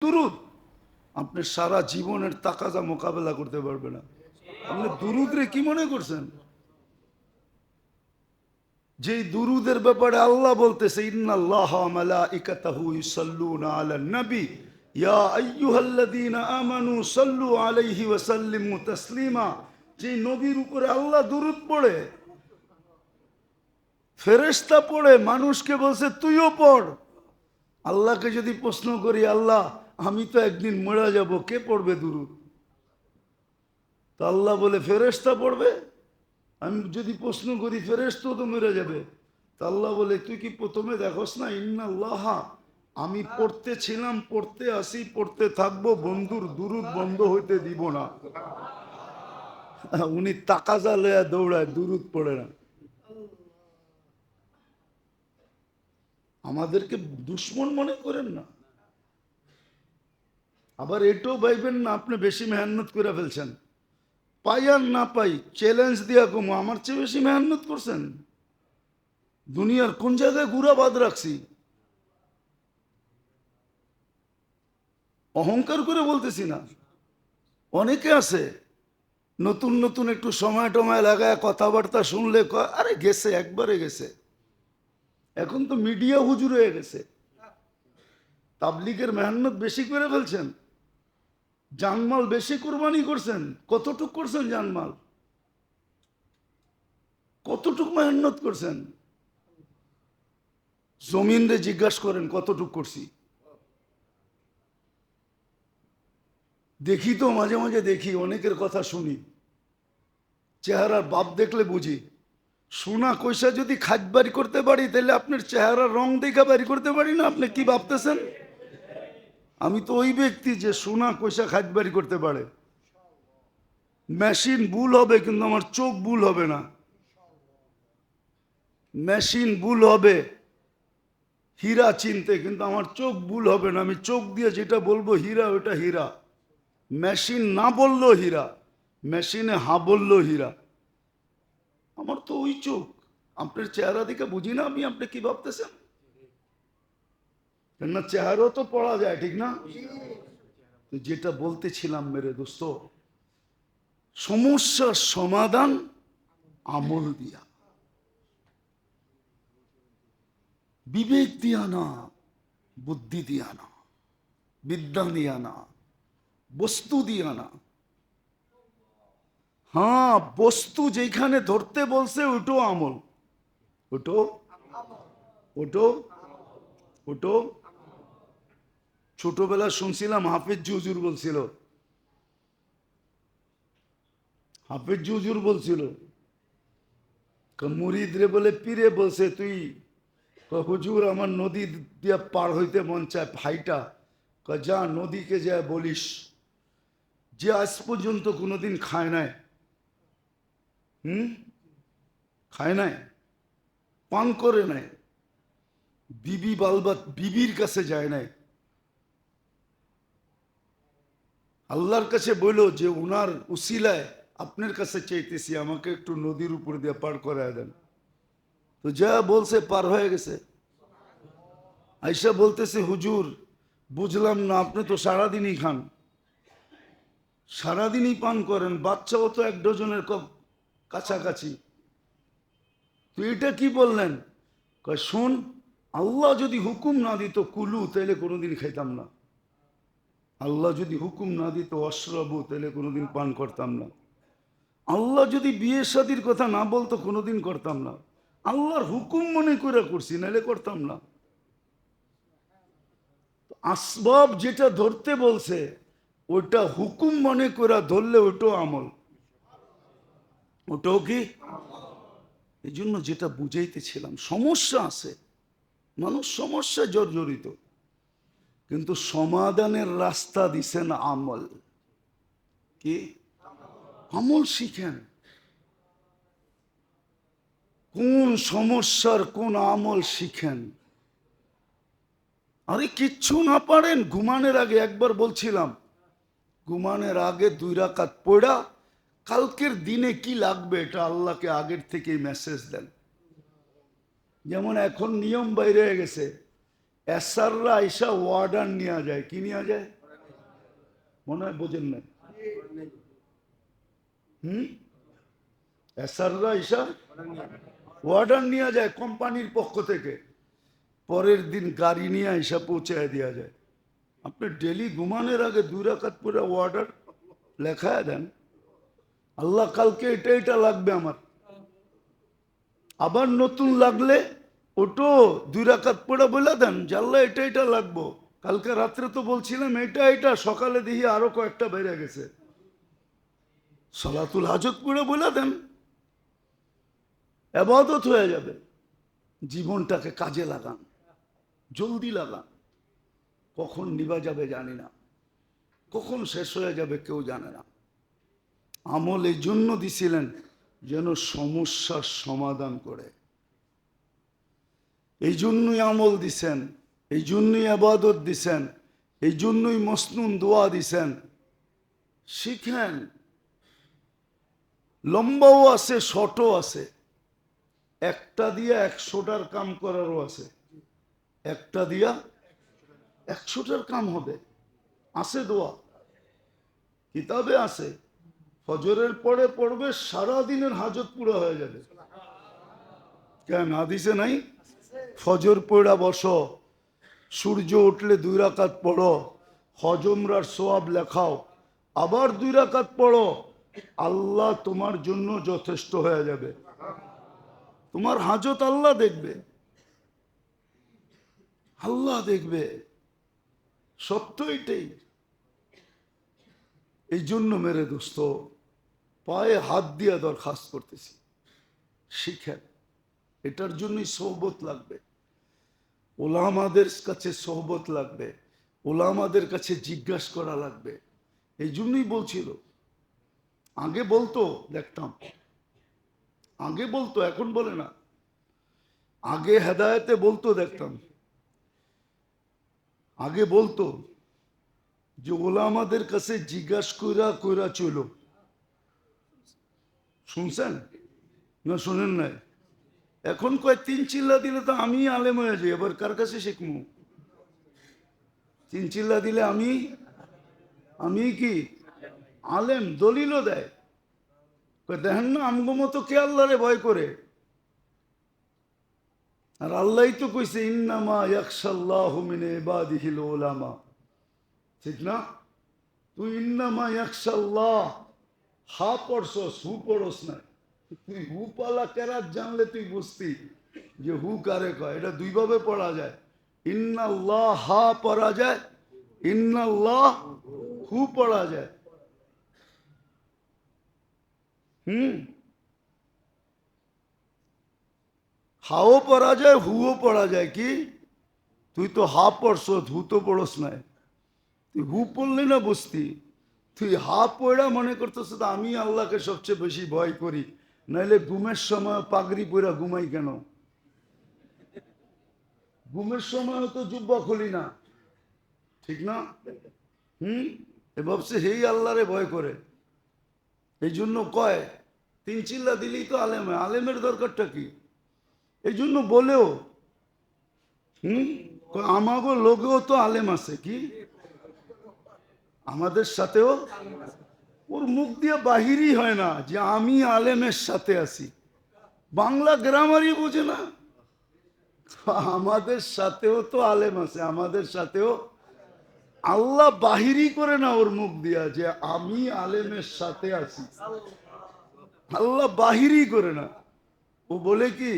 দুরুদ, আপনি সারা জীবনের তাকাজা মোকাবেলা করতে পারবে না। আপনি দুরুদ রে কি মনে করছেন? যেই দুরুদের ব্যাপারে আল্লাহ বলতেছে ইন্নাল্লাহা ওয়া মালাইকাতাহু ইউসাল্লুনা আলান নবী ইয়া আইয়ুহাল্লাযীনা আমানু সাল্লু আলাইহি ওয়া সাল্লিমু তাসলিমা, যেই নবীর উপরে আল্লাহ দুরুদ পড়ে, ফেরেশতা পড়ে, মানুষকে বলছে তুইও পড়। আল্লাহকে যদি প্রশ্ন করি, আল্লাহ আমি তো একদিন মরে যাব, কে পড়বে দুরুদ? তা আল্লাহ বলে ফেরেশতা পড়বে। আমি যদি প্রশ্ন করি ফেরেশতা তো মরে যাবে, তা আল্লাহ বলে তুই কি প্রথমে দেখোস না ইন্নাল্লাহ, আমি পড়তে ছিলাম, পড়তে আসি, পড়তে থাকবো, বন্ধুর দুরুদ বন্ধ হইতে দিব না। উনি তাকাজা লয়া দৌড়ায়, দুরুদ পড়ে না। আমাদেরকে দুশ্মন মনে করেন না, আবার এটাও ভাইবেন না আপনি বেশি মেহনত করে ফেলছেন, পাই আর না পাই চ্যালেঞ্জ দিয়া কমো আমার চেয়ে বেশি মেহনত করছেন। দুনিয়ার কোন জায়গায় গুড়া বাদ রাখছি? অহংকার করে বলতেছি না। অনেকে আছে নতুন নতুন একটু সময় টময় লাগায় কথাবার্তা শুনলে আরে গেছে, একবারে গেছে। এখন তো মিডিয়া হুজুর হয়ে গেছে। তাবলিগের মেহনত বেশি করে ফেলছেন, জানমাল বেশি কোরবানি করছেন। কতটুক করছেন জানমাল? কতটুক মেহনত করছেন? জমিনরে জিজ্ঞাসা করেন কতটুক করছি। দেখি তো মাঝে মাঝে দেখি, অনেকের কথা শুনি, চেহারার বাপ দেখলে বুঝি। সোনা কইসা যদি খাজ বাড়ি করতে পারি তাহলে আপনার চেহারার রং দেখা বাড়ি করতে পারি না? আপনি কি ভাবতেছেন? আমি তো ওই ব্যক্তি যে সোনা কইসা খাজ বাড়ি করতে পারে। মেশিন ভুল হবে কিন্তু আমার চোখ ভুল হবে না। মেশিন ভুল হবে হীরা চিনতে, কিন্তু আমার চোখ ভুল হবে না। আমি চোখ দিয়ে যেটা বলবো হীরা, ওটা হীরা। মেশিন না বললো হীরা, মেশিনে হা বললো হীরা। আমার তো ওই চোখ। আপনার চেহারা দেখে বুঝি না আমি আপনি কি ভাবতেছেন? না চেহারাও তো পড়া যায়, ঠিক না? তো যেটা বলতেছিলাম মেরে দোস্ত, সমস্যার সমাধান আমল দিয়া, বিবেক দিয়া না, বুদ্ধি দিয়া না, বিদ্যা দিয়া না, বস্তু দিয়া না। হ্যাঁ, বস্তু যেখানে ধরতে বলছে ওটো আমল, ওটো ওটো ওটো। ছোটবেলা শুনছিলাম হাফিজ হুজুর বলছিল, হাফিজ হুজুর বলছিল মুরিদরে বলে পীরে বলছে, তুই হুজুর আমার নদী দিয়া পার হইতে মন চায় ভাইটা, যা নদীকে যা বলিস যে আজ পর্যন্ত কোনোদিন খায় নাই, খায় নাই, পান করে নাই, বিবি বালবাত বিবির কাছে যায় নাই, আল্লাহর কাছে বললো যে ওনার উসিলায় আপনার কাছে চাইতেছি আমাকে একটু নদীর উপর দিয়ে পার করায় দেন। তো যা বলছে পার হয়ে গেছে। আইসা বলতেছে হুজুর বুঝলাম না, আপনি তো সারাদিনই খান, সারাদিনই পান করেন, বাচ্চাও তো 1 ডজনের কাছাকাছি, তো এটা কি বললেন? শোন, আল্লাহ যদি হুকুম না দিত কুলু তাহলে কোনোদিন খাইতাম না, আল্লাহ যদি হুকুম না দিত অশ্রবু তাহলে কোনোদিন পান করতাম না, আল্লাহ যদি বিয়ে শাদির কথা না বলতো কোনোদিন করতাম না, আল্লাহর হুকুম মনে করে করছি নাহলে করতাম না। আসবাব যেটা ধরতে বলছে ওটা হুকুম মনে করে ধরলে ওটাও আমল, ওটাও কি? এই জন্য যেটা বুঝাইতেছিলাম, সমস্যা আছে, মানুষ সমস্যা জর্জরিত, কিন্তু সমাধানের রাস্তা দিছেন আমল। কি? আমল শিখেন। কোন সমস্যার কোন আমল শিখেন। আরে কিচ্ছু না পারেন, ঘুমানোর আগে একবার বলছিলাম, ঘুমানোর আগে 2 রাকাত পড়া কালকের দিনে কি লাগবে এটা আল্লাহকে আগের থেকেই মেসেজ দেন। যেমন এখন নিয়ম বাইরে হয়ে গেছে, এসাররা আইসা ওয়ার্ডার নেওয়া যায়। কি নেওয়া যায়? মনে হয় বোঝেন না। এসাররা আইসা ওয়ার্ডার নেওয়া যায় কোম্পানির পক্ষ থেকে, পরের দিন গাড়ি নিয়ে আইসা পৌঁছায় দেওয়া যায়। আপনি ডেলি ঘুমানোর আগে 2 রাকাত পরে ওয়ার্ডার লেখা দেন, আল্লাহ কালকে এটা এটা লাগবে আমার, আবার নতুন লাগলে ওটো 2 রাকাত পড়ে বলে দেন যে আল্লাহ এটা এটা লাগবো, কালকে রাত্রে তো বলছিলাম এটা এটা, সকালে দেখি আরো কয়েকটা বেড়ে গেছে, সালাতুল হাজত পড়ে বলে দেন, ইবাদত হয়ে যাবে। জীবনটাকে কাজে লাগান, জলদি লাগান, কখন নিভা যাবে জানি না, কখন শেষ হয়ে যাবে কেউ জানে না। আমল এই জন্য দিছিলেন যেন সমস্যার সমাধান করে, এই জন্যই আমল দিছেন, এই জন্যই ইবাদত দিছেন, এই জন্যই মসনুন দোয়া দিছেন, শিখেন। লম্বাও আছে, শর্টও আছে, একটা দিয়া 100টার কাম করারও আছে, একটা দিয়া 100টার কাম হবে। আছে দোয়া, কিতাবে আছে, ফজরের পরে পড়বে, সারা দিনের হাজত পুরো হয়ে যাবে। কেন হাদিসে নাই? ফজর পড়া বসো, সূর্য উঠলে 2 রাকাত পড়ো, হজমরার সোয়াব লেখাও, আবার 2 রাকাত পড়ো, আল্লাহ তোমার জন্য যথেষ্ট হয়ে যাবে। তোমার হাজত আল্লাহ দেখবে, আল্লাহ দেখবে। সত্য এটাই। এই জন্য মেরে দোস্ত, পায়ে হাত দিয়া দরখাস্ত করতেছি, শিখেন। এটার জন্যই সোহবত লাগবে, ওলামাদের কাছে সোহবত লাগবে, ওলামাদের কাছে জিজ্ঞাসা করা লাগবে। এই জন্যই বলছিল, আগে বলতো দেখতাম, আগে বলতো, এখন বলে না। আগে হেদায়েতে বলতো দেখতাম, আগে বলতো যে ওলামাদের কাছে জিজ্ঞাসা কইরা কইরা চলো। শুনছেন না শুনেন নাই? এখন কয় 3 চিল্লা দিলে তো আমি আলেম হয়ে যাই, এবার কার কাছে শিখবো? 3 চিল্লা দিলে আমি কি আলেম? দলিলও দেয়, দেখেন না আমগো মতো কে আল্লাহরে ভয় করে? আর আল্লাহই তো কইছে ইন্নামা ইয়াখশাল্লাহু মিন ইবাদিহিল উলামা, ঠিক না? তুই ইন্নামা ইয়াখশাল্লাহ হা পড়ছস, হু পড়স না। তুই হু পালা কেরাত জানলে তুই বুঝতি যে হু কারে কয়। এটা 2 ভাবে পড়া যায়, ইন্নাল্লাহ হা পড়া যায়, ইন্নাল্লাহ হু পড়া যায়। হাও পড়া যায়, হুও পড়া যায়। কি তুই তো হা পড়ছ, হু তো পড়স নাই। তুই হু পড়লি না বুঝতি, তুই হা পড়া মনে করতেছ তো আমি আল্লাহকে সবচেয়ে বেশি ভয় করি, নাইলে ঘুমের সময় পাগড়ি পইরা ঘুমাই কেন? ঘুমের সময় তো জুব্বা খুলি না, ঠিক না? এ ভাবছে হেই আল্লাহরে ভয় করে। এই জন্য কয় 3 চিল্লা দিলেই তো আলেম হয়। আলেমের দরকারটা কি? এই জন্য বলেও আমাগো লোকেও তো আলেম আছে, কি আমাদের সাথেও। ওর মুখ দিয়ে বাহিরই হয় না যে আমি আলেমের সাথে আছি। বাংলা গ্রামারই বোঝে না। আমাদের সাথেও তো আলেম আছে, আমাদের সাথেও। আল্লাহ বাহিরই করে না ওর মুখ দিয়া যে আমি আলেমের সাথে আছি। আল্লাহ বাহিরই করে না। ও বলে কি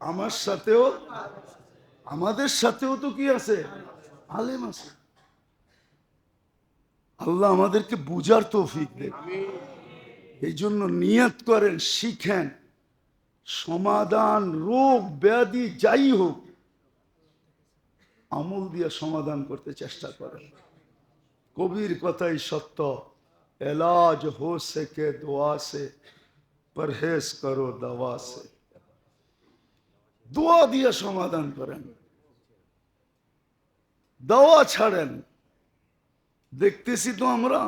আমার সাথেও, আমাদের সাথেও তো কি আছে? আলেম আছে। আল্লাহ আমাদেরকে বুঝার তৌফিক দেন। এই জন্য নিয়ত করেন, শিখেন, সমাধান রোগ ব্যাধি যাই হোক আমল দিয়ে সমাধান করতে চেষ্টা করেন। কবির কথাই সত্য, এলাজ হো সকে দোয়া সে, পরহেজ করো দওয়া সে। দোয়া দিয়ে সমাধান করেন, দাওয়া ছাড়েন। দেখতেছি তো আমরা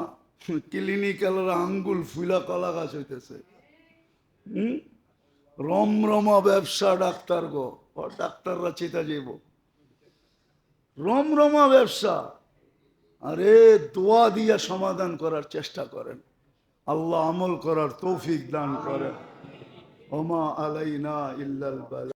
ক্লিনিক্যালরা আঙ্গুল ফুলা কলা গাছ হইতেছে। রমরমা ব্যবসা ডাক্তার গো, ডাক্তাররা চিতা যাইব। রমরমা ব্যবসা। আরে দোয়া দিয়া সমাধান করার চেষ্টা করেন, আল্লাহ আমল করার তৌফিক দান করেন। ওমা আলাইনা ইল্লাল বালাগ।